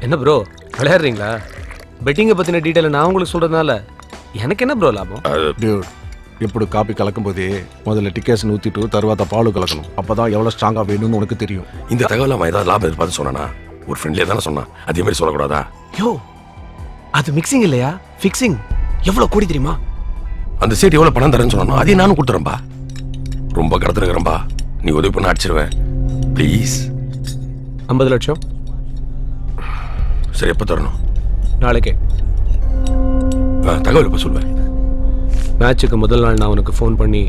என்ன ப்ரோ விளையாடுறீங்களா? பெட்டிங்கை பத்தின டீட்டெயில் நான் உங்களுக்கு சொல்றதுனால எனக்கு என்ன ப்ரோ லாபம்? டியூட், ఇప్పుడు కాపీ కలకపోతే முதல்ல டிக்கெட்ஸ் ஊற்றிட்டு தருவாத பால் கலக்கணும். அப்பதான் எவ்வளோ ஸ்ட்ராங்காக வேணும்னு உனக்கு தெரியும். இந்த தகவல் அவன் ஏதாவது லாபம் எதிர்பார்த்து சொன்னானா? ஒரு ஃப்ரெண்ட்லியே தானே சொன்னான், அதே மாதிரி சொல்லக்கூடாதா? யோ, அது மிக்சிங் இல்லையா, ஃபிக்ஸிங். எவ்வளவு கோடி தெரியுமா? அந்த சீட் எவ்வளவு பணம் தரேன்னு சொன்னானோ அதையும் நானும் கொடுத்துறேன்பா. ரொம்ப கடத்துறேன்பா, நீ உதவி பண்ண அடிச்சிருவேன் ப்ளீஸ். 50 லட்சம். சரி, எப்போ தரணும்? நாளைக்கே. தகவல் எப்போ சொல்வேன்? மேட்சுக்கு முதல் நாள் நான் உனக்கு ஃபோன் பண்ணி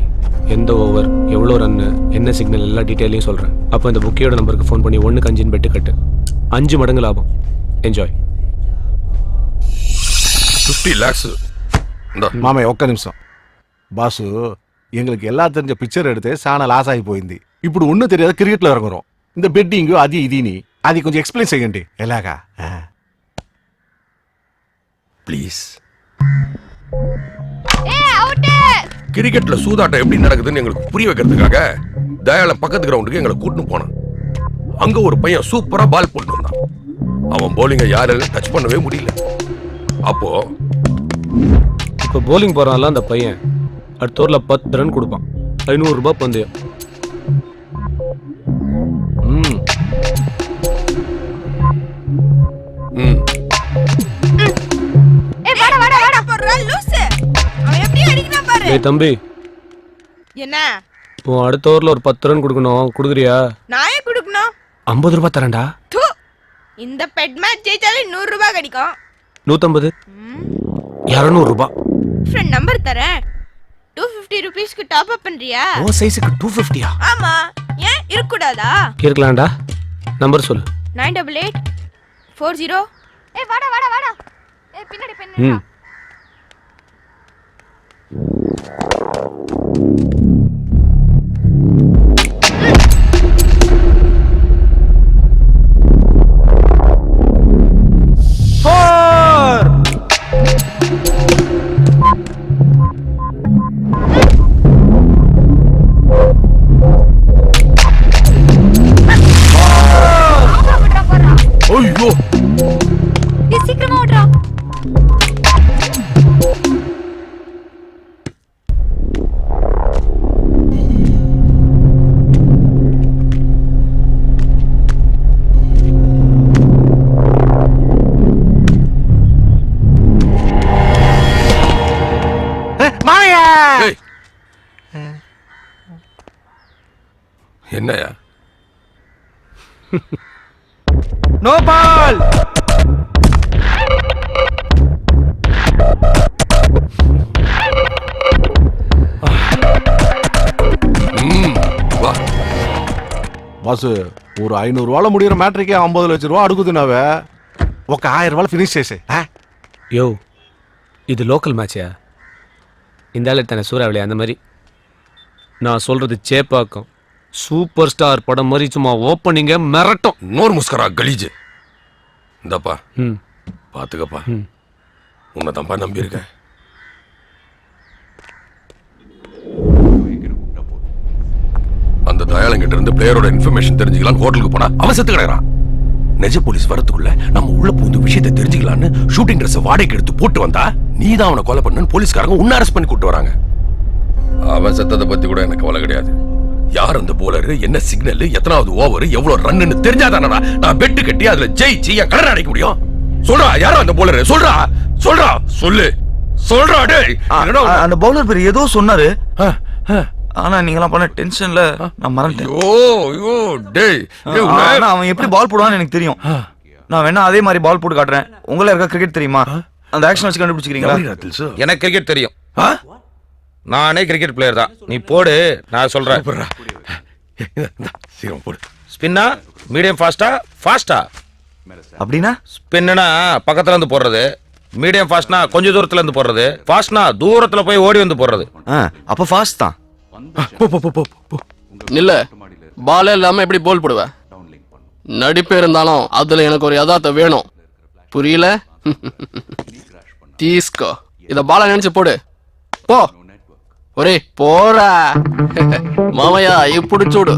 எந்த ஓவர், எவ்வளோ ரன்னு, என்ன சிக்னல், எல்லா டீட்டெயிலையும் சொல்கிறேன். அப்போ இந்த புக்கியோட நம்பருக்கு ஃபோன் பண்ணி 1க்கு 5 பெட்டு கட்டு. 5 மடங்கு லாபம். என்ஜாய். 50 lakhs. మామయ్య ఒక్క నిమిషం. బాసు, எங்களுக்கு எல்லாம் தெரிஞ்ச பிக்சர் எடுத்து சாண లాస్ అయిపోయింది. ఇప్పుడు ஒன்றும் தெரியாத கிரிக்கெட்ல இறங்குறோம். இந்த பெட்டிங்கு அது இதுன்னு అది కొంచెం ఎక్స్ప్లెయిన్ చేయండి ఎలాగా? ப்ளீஸ். கிரிக்கெட்ல சூதாட்டம் எப்படி நடக்குதுன்னு எங்களுக்கு புரிய வைக்கிறதுக்காக தயாளன் பக்கத்து கிரவுண்டுக்கு எங்களை கூட்டிட்டு போனான். அங்க ஒரு பையன் சூப்பரா பால் போட்டு வந்தான். அவன் போலிங்கை யாராலும் டச் பண்ணவே முடியல. அப்போ இப்போ போலிங் போறான்ல அந்த பையன், அடுத்த ஓவரில் 10 ரன் கொடுப்பான். 500 ரூபாய் பந்தயம். ஏய் தம்பி, என்ன உன் அடுத்த ஓவரில் ஒரு 10 ரன் கொடுக்கணும், கொடுக்குறியா? நாயே கொடுக்கணும். 50 ரூபாய் தரேன்டா. இந்த பெட் மேட்ச் ஜெயிச்சாலே 100 ரூபாய் கிடைக்கும். 150, 200 ரூபாய். ஃப்ரெண்ட் நம்பர் தரேன், 250 ரூபீஸ்க்கு டாப் அப் பண்றியா? ஓ சைஸுக்கு 250யா? ஆமா, ஏன் இருக்கக்கூடாதா? இருக்கலாம்டா. நம்பர் சொல்லு. 988 40. வாடா வாடா வாடா. பின்னாடி பின்னாடி. ஐயோ, சீக்கிரமா ஓடுறா. ஏய். என்னையா? No ball. வா. బాసు, ஒரு 500 ரூபால முடிகிற மேட்ரிக்கே 50 லட்சம் ரூபா అడుగుతున్నావే. ఒక 1000 రూపాయలు ఫినిష్ చేసే. யோ, இது லோக்கல் மேட்சியா? இந்த ஆளு தானே சூறாவளி அந்த மாதிரி. நான் சொல்றது சேப்பாக்கம் சூப்பர் ஸ்டார் படம் மாதிரி சும்மா ஓப்பனிங்க மிரட்டும். நோர் முஸ்கரா கலீஜ். இந்தப்பா பாத்துக்கப்பா, உன்னை தான்ப்பா நம்பி இருக்கேன். அந்த தயாளங்கிட்ட இருந்து பிளேயரோட இன்ஃபர்மேஷன் தெரிஞ்சுக்கலாம் ஹோட்டலுக்கு போனா அவன் செத்து கிடக்குறான். நிஜ போலீஸ் வரதுக்குள்ள நம்ம உள்ள பூந்து விஷயத்தை தெரிஞ்சுக்கலான்னு ஷூட்டிங் ட்ரெஸ் வாடகைக்கு எடுத்து போட்டு வந்தா நீ தான் அவனை கொலை பண்ணு போலீஸ்காரங்க உன்ன அரெஸ்ட் பண்ணி கூட்டு வராங்க. அவன் செத்ததை பத்தி கூட எனக்கு கவலை கிடையாது. யார் அந்த போலர், என்ன சிக்னல், எத்தனாவது ஓவர், எவ்வளவு ரன்னு தெரிஞ்சாதானடா நான் பெட்டு கட்டி அதுல ஜெயிச்சு என் கடனை அடைக்க முடியும். சொல்றா, யாரோ அந்த போலர், சொல்றா சொல்றா சொல்லு சொல்றா. டேய், அந்த பவுலர் பேர் ஏதோ சொன்னாரு. ஆனா நீங்களாம் பண்ண டென்ஷன்ல நான் மறந்துட்டேன். அவன் எப்படி பால் போடுவான்னு எனக்கு தெரியும். நான் வேணா அதே மாதிரி பால் போட்டு காட்டுறேன். உங்களை இருக்க கிரிக்கெட் தெரியுமா? அந்த ஆக்ஷன் வச்சு கண்டுபிடிச்சிக்கிறீங்களா? எனக்கு கிரிக்கெட் தெரியும். நானே கிரிக்கெட் பிளேயர் தான். நீ போடு, நான் சொல்றேன். சீக்கிரம் போடு. ஸ்பின்னா, மீடியம் ஃபாஸ்டா, ஃபாஸ்டா? அப்படின்னா ஸ்பின்னா பக்கத்துல இருந்து போடுறது, மீடியம் ஃபாஸ்ட்னா கொஞ்சம் தூரத்துல இருந்து போடுறது, ஃபாஸ்ட்னா தூரத்துல போய் ஓடி வந்து போடுறது. அப்ப ஃபாஸ்ட் தான். இல்ல பாலே இல்லாம எப்படி போல் போடுவ? நடிப்பு இருந்தாலும் அதுல எனக்கு ஒரு யதார்த்தம் வேணும். புரியல? தீஸ்கோ, இத பால நினைச்சு போடு. போ ஒரே போடா. மாமையா இப்படி சூடு.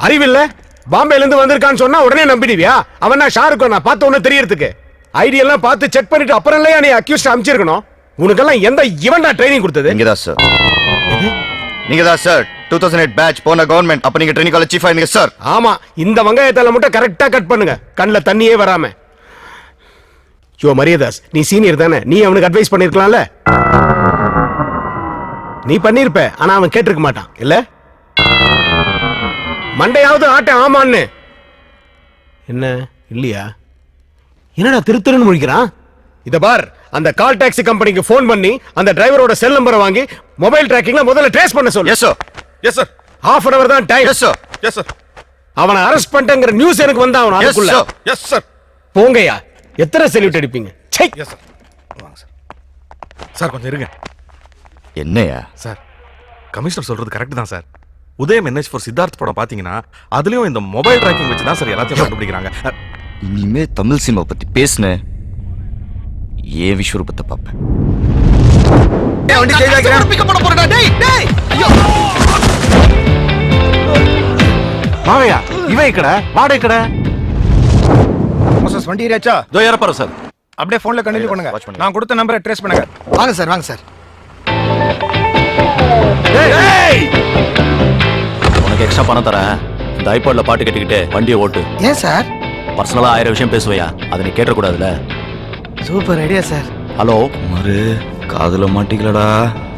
அறிவில்ல, பாம்பேல இருந்து வந்திருக்கான்னு சொன்னா உடனே நம்பிடுவியா? அவன் நான் ஷாருக் நான் பார்த்த உடனே தெரியறதுக்கு ஐடியெல்லாம் பார்த்து செக் பண்ணிட்டு அப்புறம் இல்லையா நீ அக்யூஸ்ட் அனுப்பிச்சிருக்கணும். உனக்கெல்லாம் எந்த இவன்டா ட்ரைனிங் கொடுத்தது? நீங்க தான் சார். நீங்க தான் சார் 2008 பேட்ச் போன கவர்மெண்ட். அப்ப நீங்க ட்ரைனிங் காலேஜ் சீஃப் ஆயிருந்தீங்க சார். ஆமா, இந்த வெங்காயத்தால மட்டும் கரெக்டா கட் பண்ணுங்க, கண்ணுல தண்ணியே வராம. யோ மரியதாஸ், நீ சீனியர் தானே, நீ அவனுக்கு அட்வைஸ் பண்ணிருக்கலாம்ல. நீ பண்ணிருப்ப, ஆனா அவன் கேட்டிருக்க மாட்டான் இல்ல? மண்டையாவது ஆட்ட ஆமான்னு. என்ன இல்லையா? என்னடா திருத்துன்னு முடிக்கிறான்? இத பார், அந்த கால் டாக்ஸி கம்பெனிக்கு போன் பண்ணி அந்த டிரைவரோட செல் நம்பரை வாங்கி மொபைல் டிராக்கிங்ல முதல்ல ட்ரேஸ் பண்ண சொல்லு. Yes sir. Yes sir. half an hour தான் time. Yes sir. Yes sir. அவனை அரெஸ்ட் பண்ணிட்டேங்கற நியூஸ் எனக்கு வந்தா அவன் அதுக்குள்ள. Yes sir. போங்கயா, எத்தனை செல்யூட் அடிப்பீங்க? சை. Yes sir. வாங்க சார். சார் கொஞ்சம் இருங்க. என்னையா சார், கமிஷனர் சொல்றது கரெக்ட் தான் sir. Udhayam NH for Siddharth படம் பாத்தீங்கன்னா அதுலயும் இந்த மொபைல் ட்ராக்கிங் வச்சு தான் சார் எல்லாத்தையும் கண்டுபிடிக்கிறாங்க. இனிமே தமிழ் சினிமா பத்தி பேசுன ஏன் விஸ்வரூபத்தை பார்ப்பேன். மாவையா, இவன் கடை வாடகை கடை. வண்டி ஏறியாச்சா? இதோ ஏறப்பாரு சார். அப்படியே போன்ல கண்டினியூ பண்ணுங்க. நான் கொடுத்த நம்பரை ட்ரேஸ் பண்ணுங்க. வாங்க சார், வாங்க சார். உனக்கு எக்ஸ்ட்ரா பணம் தரேன். இந்த ஐபாட்ல பாட்டு கேட்டுக்கிட்டு வண்டியை ஓட்டு. ஏன் சார்? பர்சனலா 1000 விஷயம் பேசுவையா, அதை நீ கேட்டக்கூடாதுல. Super idea sir. Hello Kumar, காதுல மாட்டிக்கலடா.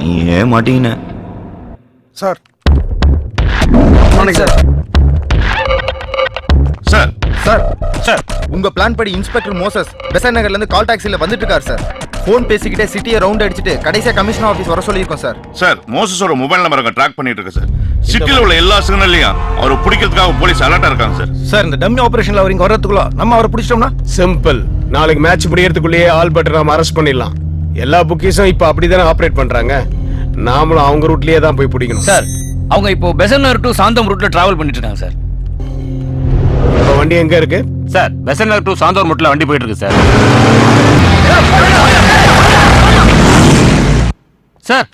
நீ ஏன் மாட்டீங்கன்னு sir. Sir. Sir sir. Sir, உங்க பிளான் படி இன்ஸ்பெக்டர் மோசஸ் பெசன் நகர்ல இருந்து கால் டாக்ஸில வந்துட்டு இருக்காரு சார். போன் பேசிக்கிட்டே சிட்டியை ரவுண்ட் அடிச்சிட்டு கடைசியா கமிஷனர் ஆபீஸ் வர சொல்லியிருக்கோம் சார். சார், மோசஸோட மொபைல் நம்பரை ட்ராக் பண்ணிட்டு இருக்கு சார். சிட்டில உள்ள எல்லா சிக்னல்லையும் அவரை பிடிக்கிறதுக்காக போலீஸ் அலர்ட்டா இருக்காங்க சார். சார், இந்த டம்மி ஆபரேஷன்ல அவர் இங்க வரதுக்குள்ள நம்ம அவரை பிடிச்சிட்டோம்னா சிம்பிள். நாளைக்கு மேட்ச் முடியறதுக்குள்ளேயே ஆல் பட் நாம அரெஸ்ட் பண்ணிடலாம். எல்லா புக்கீஸும் இப்ப அப்படிதானே ஆபரேட் பண்றாங்க. நாமளும் அவங்க ரூட்லயே தான் போய் பிடிக்கணும் சார். அவங்க இப்போ பெசன்னர் டு சாந்தோம் ரூட்ல டிராவல் பண்ணிட்டு இருக்காங்க சார். இப்ப வண்டி எங்க இருக்கு சார்? பெசன்னர் டு சாந்தோம் ரூட்ல வண்டி போயிட்டு இருக்கு சார். சார்,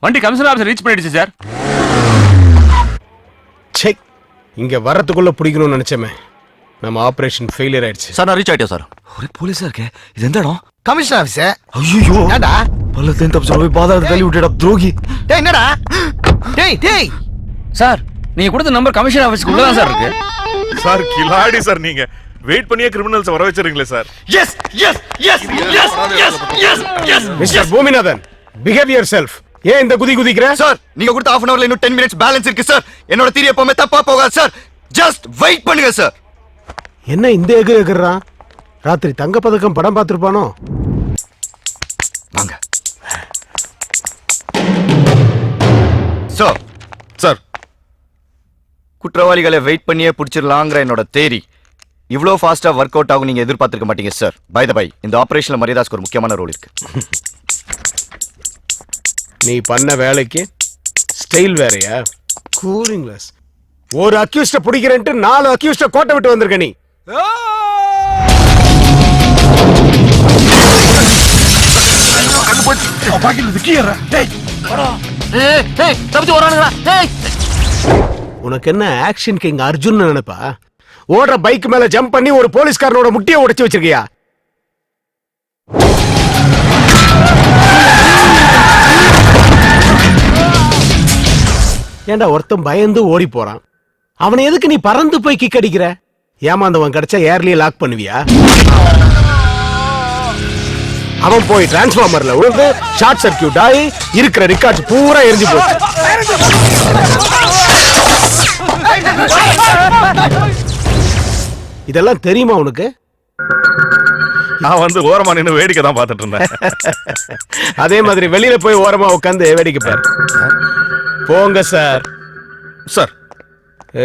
வண்டி கமிஷனர் ஆபீஸ் ரீச் பண்ணிடுச்சு சார். செக். இங்க வரதுக்குள்ள பிடிக்கணும்னு நினைச்சமே, நம்ம ஆபரேஷன் ஃபெயிலியர் ஆயிடுச்சு. சார் நான் ரீச் ஆயிட்டேன் சார். ஒரே போலீஸா இருக்கே. இது எந்த இடம்? Commissioner office. ஐயோ, ஏண்டா பல எல்லாத்தையும் தப்பிச்சு போய் பாதாளத்தை தள்ளி விட்டுடா துரோகி. டேய் என்னடா டேய் சார் நீங்க கொடுத்த நம்பர் கமிஷன் ஆபீஸ்க்கு உள்ளதான் சார் இருக்கு. சார் கிலாடி சார் நீங்க வெயிட் பண்ணியே கிரிமினல்ஸ் வர வச்சிருக்கீங்களே sir. Mister Bhuminathan behave yourself. ஏன் இந்த குதிக்கிற? சார் நீங்க கொடுத்த half an hourல இன்னும் 10 minutes பேலன்ஸ் இருக்கு சார். என்னோட தியரி எப்பவுமே தப்பா போகாது சார். ஜஸ்ட் வெயிட் பண்ணுங்க சார். என்ன இந்த எகுறான்? ராத்திரி தங்க பதக்கம் படம் பார்த்திருப்பானோ? வாங்க சார். சார் குற்றவாளிகளை வெயிட் பண்ணியே பிடிச்சிடலாங்கிற என்னோட தேரி இவ்வளோ ஃபாஸ்டா ஒர்க் அவுட் ஆகும் நீங்க எதிர்பார்த்திருக்க மாட்டீங்க சார். பை த பை இந்த ஆபரேஷன்ல மரியாதாஸ்க்கு ஒரு முக்கியமான ரோல் இருக்கு. நீ பண்ண வேலைக்கு ஸ்டைல் வேறயா? Cooling glass. ஒரு அக்யூஸ்ட பிடிக்கிறேன்ட்டு 4 அக்யூஸ்ட கோட்டை விட்டு வந்திருக்க நீ. உனக்கு என்ன ஆக்ஷன் கிங் அர்ஜுன் நினைப்பா? ஓடுற பைக் மேல ஜம்ப் பண்ணி ஒரு போலீஸ்காரனோட முட்டியை உடைச்சு வச்சிருக்கியா? ஏண்டா ஒருத்தன் பயந்து ஓடி போறான், அவனை எதுக்கு நீ பறந்து போய் கிக் அடிக்கிற? ஏமாந்தவன் கிடைச்சா ஏர்லயே லாக் பண்ணுவியா? அவன் போய் டிரான்ஸ்ஃபார்மர்ல விழுந்து ஷார்ட் சர்க்கியூட் ஆகி இருக்கிற ரெக்கார்ட்ஸ் பூரா எரிஞ்சு போச்சு. இதெல்லாம் தெரியுமா உனக்கு? நான் வந்து ஓரமா நின்னு வேடிக்கை தான் பார்த்துட்டு இருந்தேன். அதே மாதிரி வெளியில போய் ஓரமா உட்காந்து வேடிக்கை பாரு. போங்க சார். சார்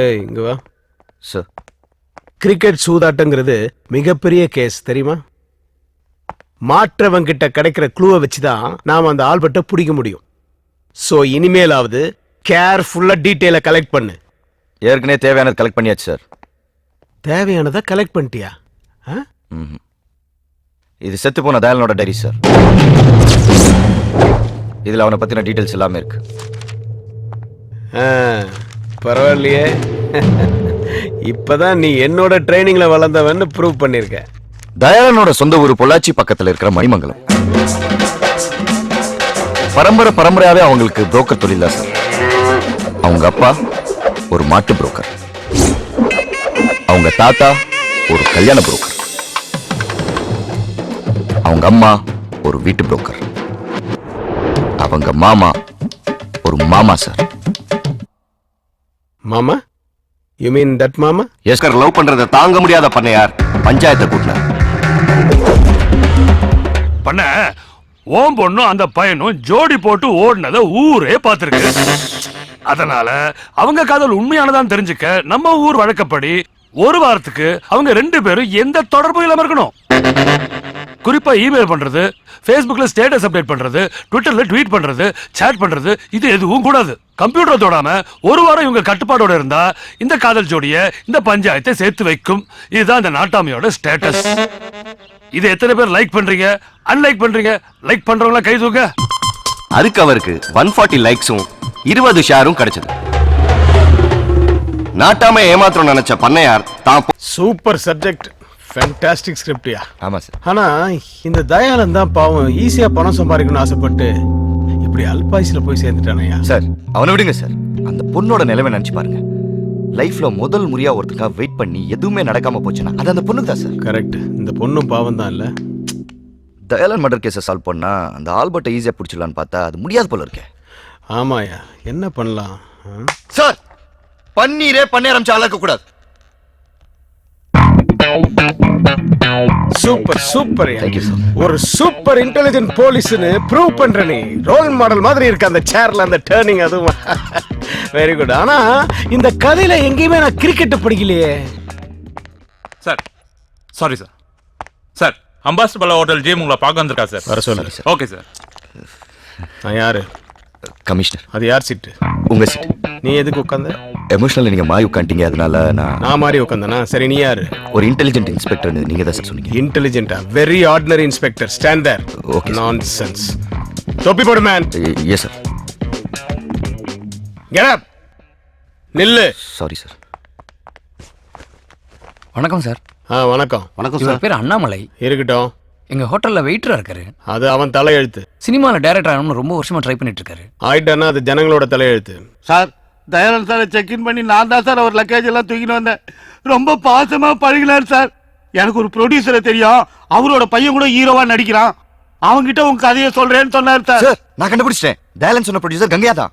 ஏய் இங்க வா சார். கிரிக்கெட் சூதாட்டங்கிறது மிகப்பெரிய கேஸ் தெரியுமா? மாற்றவன் கிட்ட கிடைக்கிற க்ளூவை வச்சுதான் நாம அந்த ஆல்பர்ட்டை பிடிக்க முடியும். சோ இனிமேலாவது கேர்ஃபுல்லா டீட்டெயிலை கலெக்ட் பண்ணு. ஏற்கனவே தேவையானது கலெக்ட் பண்ணியாச்சு சார். தேவையானதை கலெக்ட் பண்ணிட்டியா? இது செத்து போன தயாலனோட டைரி சார். இதுல அவனை பத்தின டீடைல்ஸ் எல்லாமே இருக்கு. பரவாயில்லையே, இப்பதான் நீ என்னோட ட்ரைனிங்ல வளர்ந்தவன்னு ப்ரூவ் பண்ணிருக்க. தயாளனோட சொந்த ஊர் பொள்ளாச்சி பக்கத்துல இருக்கிற மணிமங்கலம். பரம்பரையாவே அவங்களுக்கு புரோக்கர் தொழில் தான் சார். அவங்க அப்பா ஒரு மாட்டு புரோக்கர், அவங்க தாத்தா ஒரு கல்யாண புரோக்கர், அவங்க அம்மா ஒரு வீட்டு புரோக்கர், அவங்க மாமா ஒரு மாமா சார். மாமா? யூ மீன் தட் மாமா? Yes sir. லவ் பண்றதை தாங்க முடியாத பண்ணையார் பஞ்சாயத்தை கூட்டினார். பண்ண ஓம் பொண்ணும் அந்த பையனும் ஜோடி போட்டு ஓடினத ஊரே பார்த்திருக்கு. அதனால அவங்க காதல் உண்மையானதான் தெரிஞ்சுக்க நம்ம ஊர் வழக்கப்படி ஒரு வாரத்துக்கு அவங்க 2 பேரும் எந்த தொடர்பும் இல்லாம இருக்கணும். குறிப்பா இமெயில் பண்றது, Facebookல ஸ்டேட்டஸ் அப்டேட் பண்றது, ட்விட்டர்ல ட்வீட் பண்றது, சாட் பண்றது, இது எதுவும் கூடாது. கம்ப்யூட்டர் தொடாம ஒரு வாரம் இவங்க கட்டுப்பாடோட இருந்தா இந்த காதல் ஜோடிய இந்த பஞ்சாயத்தை சேர்த்து வைக்கும். இதுதான் இந்த நாட்டாமையோட ஸ்டேட்டஸ். இது எத்தனை பேர் லைக் பண்றீங்க, அன்லைக் பண்றீங்க? லைக் பண்றவங்கள கை தூக்க. அதுக்கு அவருக்கு 140 லைக்ஸும் 20 ஷேரும் கிடைச்சது. நாட்டாம ஏமாத்திரம் நினைச்ச பண்ணையார் தான். சூப்பர் சப்ஜெக்ட், ஃபேண்டாஸ்டிக் ஸ்கிரிப்ட்யா. ஆமா சார். ஆனா இந்த தயாளன் தான் பாவம் ஈஸியா பணம் சம்பாதிக்கணும்னு ஆசைப்பட்டு இப்படி அல்பாயுஸ்ல போய் சேர்ந்துட்டானயா. சார் அவனை விடுங்க சார். அந்த பொண்ணோட நிலைமை நினைச்சு பாருங்க. லைஃப்ல முதல் முறையா ஒருத்தருக்காக வெயிட் பண்ணி எதுவுமே நடக்காம போச்சுன்னா அது அந்த பொண்ணுக்கு தான் சார். கரெக்ட். இந்த பொண்ணும் பாவம் தான் இல்ல. தயாளன் மர்டர் கேஸை சால்வ் பண்ணா அந்த ஆல்பர்ட்டை ஈஸியா பிடிச்சிடலான்னு பார்த்தா அது முடியாது போல இருக்கே. ஆமாயா, என்ன பண்ணலாம் சார்? பன்னீரே பண்ண ஆரம்பிச்சு ஆளாக்க கூடாது. Super super. Thank you sir. ஒரு சூப்பர் இன்டெலிஜென்ட் போலீஸ்னு ப்ரூவ் பண்ற நீ. ரோல் மாடல் மாதிரி இருக்கு அந்த சேர்ல அந்த டர்னிங், அதுவும் வெரி குட். ஆனா இந்த கதையில எங்கேயுமே நான் கிரிக்கெட் படிக்கலையே sir. Sorry sir. Sir ambassador hotel gym உங்களை பார்க்க வந்திருக்கா சார்? வர சொல்லு. Okay sir. நான் யாரு? கமிஷனர். அது யார் சீட்டு? உங்க சீட். நீ எதுக்கு உட்காந்த? எமோஷனல் நீங்க மாறி உட்காந்துட்டீங்க, அதனால நான் மாறி உட்காந்தனா? சரி, நீ யாரு? ஒரு இன்டெலிஜென்ட் இன்ஸ்பெக்டர் நீங்க தான் சார் சொன்னீங்க. இன்டெலிஜென்ட்டா? Very ordinary inspector. Stand there. Okay. Nonsense. தொப்பி போடு man. Yes sir. Get up. நில்லு. Sorry sir. வணக்கம் சார். வணக்கம். வணக்கம் சார். பேர் அண்ணாமலை. இருக்கட்டும். எங்க ஹோட்டல்ல வெயிட்டரா இருக்காரு. அது அவன் தலையெழுத்து. சினிமால டைரக்டர் ஆகணும்னு ரொம்ப வருஷமா ட்ரை பண்ணிட்டு இருக்காரு. ஆயிட்டானா அது ஜனங்களோட தலையெழுத்து. சார் தயானந்த் சாரை செக்இன் பண்ணி நான் தான் சார் அவர் லக்கேஜ் எல்லாம் தூக்கிட்டு வந்தேன். ரொம்ப பாசமா பழகினார் சார். எனக்கு ஒரு ப்ரொடியூசரை தெரியும், அவரோட பையன் கூட ஹீரோவா நடிக்கிறான். அவங்கிட்ட உங்க கதையை சொல்றேன்னு சொன்னார் சார். நான் கண்டுபிடிச்சிட்டேன். தயாலன் சொன்ன ப்ரொடியூசர் கங்கையா தான்.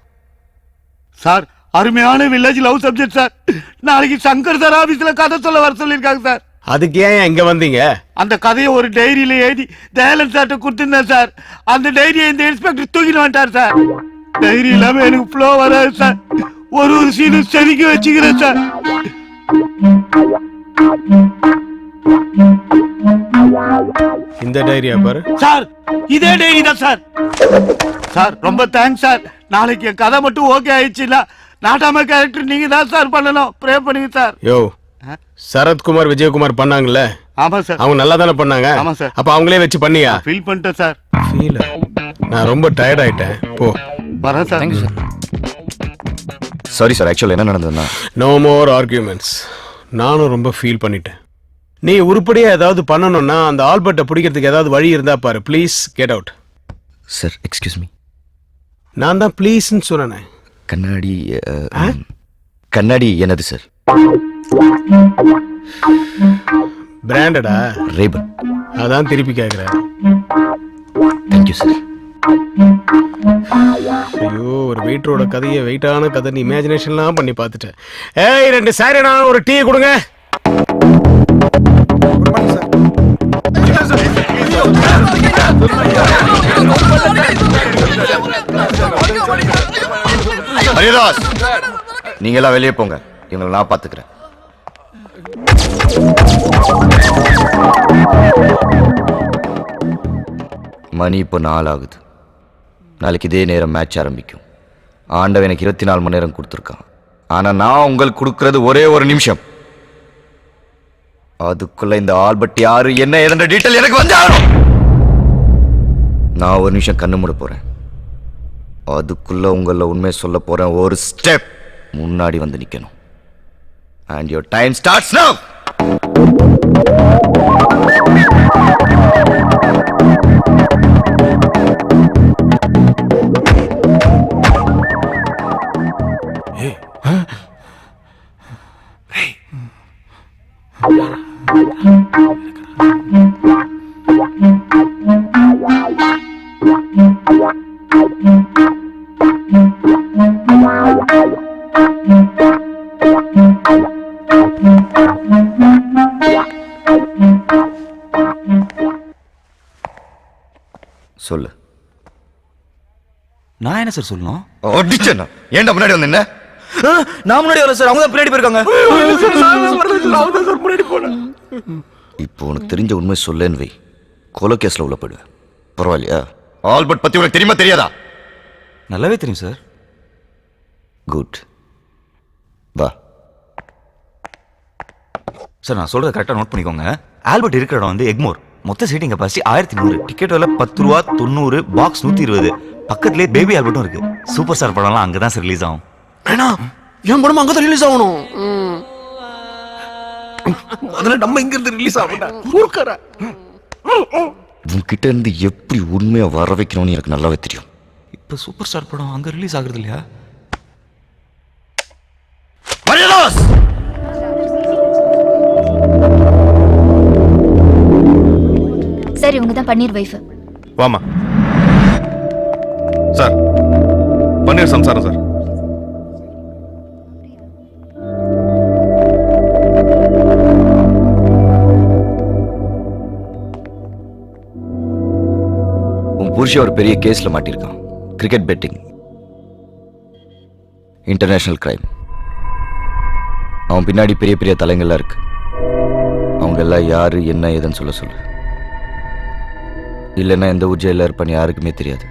சார் அருமையான வில்லேஜ் லவ் சப்ஜெக்ட் சார். நாளைக்கு சங்கர் சார் ஆபீஸ்ல கதை சொல்ல வர சொல்லியிருக்காங்க சார். அதுக்கு ஏன் இங்க வந்தீங்க? அந்த கதையை ஒரு டைரியில எழுதி தயாலன் சார்ட்ட கொடுத்திருந்தேன் சார். அந்த டைரியை இந்த இன்ஸ்பெக்டர் தூக்கிட்டு வந்துட்டார் சார். டைரி இல்லாம எனக்கு ஃப்ளோ வராது சார். ஒரு சீனும் செதுக்கி வச்சுக்கிறேன் சார். இந்த டைரியா பாரு சார். இதே டைரி தான் சார். சார் ரொம்ப தேங்க்ஸ் சார். நாளைக்கு என் கதை மட்டும் ஓகே ஆயிடுச்சுல, நாட்டாம கேரக்டர் நீங்க தான் சார் பண்ணணும். ப்ரே பண்ணுங்க சார். யோ, சரத்குமார் விஜயகுமார் பண்ணாங்கல்ல? ஆமா சார். அவங்க நல்லா தானே பண்ணாங்க? ஆமா சார். அப்ப அவங்களே வச்சு பண்ணியா? ஃபீல் பண்ணிட்டேன் சார். ஃபீல்? நான் ரொம்ப டயர்ட் ஆயிட்டேன். போ. வரேன் sir. Thank you sir. Sorry sir, ஆக்சுவலா என்ன நடந்ததுன்னா நோ மோர் ஆர்கியூமெண்ட்ஸ். நானும் ரொம்ப ஃபீல் பண்ணிட்டேன். நீ உருப்படியா ஏதாவது பண்ணணும்னா அந்த ஆல்பர்ட்டை பிடிக்கிறதுக்கு ஏதாவது வழி இருந்தா பாரு. Please get out. Sir excuse me. நான் தான் ப்ளீஸ்ன்னு சொன்னேன். கண்ணாடி கண்ணாடி என்னது சார்? பிராண்டடா? ரேபன். அதான் திருப்பி கேட்குறேன். Thank you sir. ஐயோ, ஒரு வெயிட்டரோட கதையை வெயிட்டான கதை நீ இமேஜினேஷன்லாம் பண்ணி பார்த்துட்டேன். ஏய், 2 சாரிண்ணா, ஒரு டீ கொடுங்க. ஹரிதாஸ், நீங்க எல்லாம் வெளியே போங்க. இவங்களை நான் பாத்துக்கிறேன். மணி இப்போ 4 ஆகுது. நாளைக்கு இதே நேரம் மேட்ச் ஆரம்பிக்கும். ஆண்டவன் எனக்கு 24 மணி நேரம் கொடுத்துருக்கான். ஆனா நான் உங்களுக்கு கொடுக்கறது ஒரே ஒரு நிமிஷம். அதுக்குள்ள இந்த ஆல்பர்ட் யாரு என்ன ஏதென்ற டீட்டெயில் எனக்கு வந்து ஆகணும். நான் ஒரு நிமிஷம் கண்ணு மூட போறேன். அதுக்குள்ள உங்கள உண்மை சொல்ல போறேன். ஒரு ஸ்டெப் முன்னாடி வந்து நிக்கணும். And your time starts now. சொல்லு. நான் என்ன சார் சொல்லணும்? அடிச்சேன்னா ஏன்டா முன்னாடி வந்து என்ன? நான் முன்னாடி வரல சார், அவங்க தான் பின்னாடி போயிருக்காங்க. இப்போ உனக்கு தெரிஞ்ச உண்மை சொல்லேன்னு வை, கொலை கேஸ்ல உள்ள போயிடுவேன். பரவாயில்லையா? ஆல்பர்ட் பத்தி உனக்கு தெரியுமா தெரியாதா? நல்லாவே தெரியும் சார். குட், வா. சார் நான் சொல்றத கரெக்டாக நோட் பண்ணிக்கோங்க. ஆல்பர்ட் இருக்கிற இடம் வந்து எக்மோர். மொத்த சீட்டிங் கெப்பாசிட்டி 1100. டிக்கெட் விலை 10 ரூபா, 90, பாக்ஸ் 120. பக்கத்துலேயே பேபி ஆல்பர்ட்டும் இருக்கு. சூப்பர் ஸ்டார் படம்லாம் அங்கே தான் சார் ரிலீஸ் ஆகும். வேணா, என் படம் அங்கே தான் ரிலீஸ் ஆகணும். அதில் நம்ம இங்க இருந்து ரிலீஸ் ஆகணும். உன்கிட்ட இருந்து எப்படி உண்மையை வர வைக்கணும்னு எனக்கு நல்லாவே தெரியும். இப்போ சூப்பர் ஸ்டார் படம் அங்கே ரிலீஸ் ஆகுறது இல்லையா? சார், இவங்க தான் பன்னீர் வைஃப். வாமா சார். பன்னீர் சம்சாரம் சார். உன் புருஷன் ஒரு பெரிய கேஸ்ல மாட்டிருக்கான். Cricket betting, international crime. அவன் பின்னாடி பெரிய பெரிய தலைங்கள்லாம் இருக்கு. அவங்க எல்லாம் யாரு என்ன ஏதுன்னு சொல்ல சொல்லு. இல்லைன்னா எந்த ஊர் ஜெயிலில் இருப்பான்னு யாருக்குமே தெரியாது.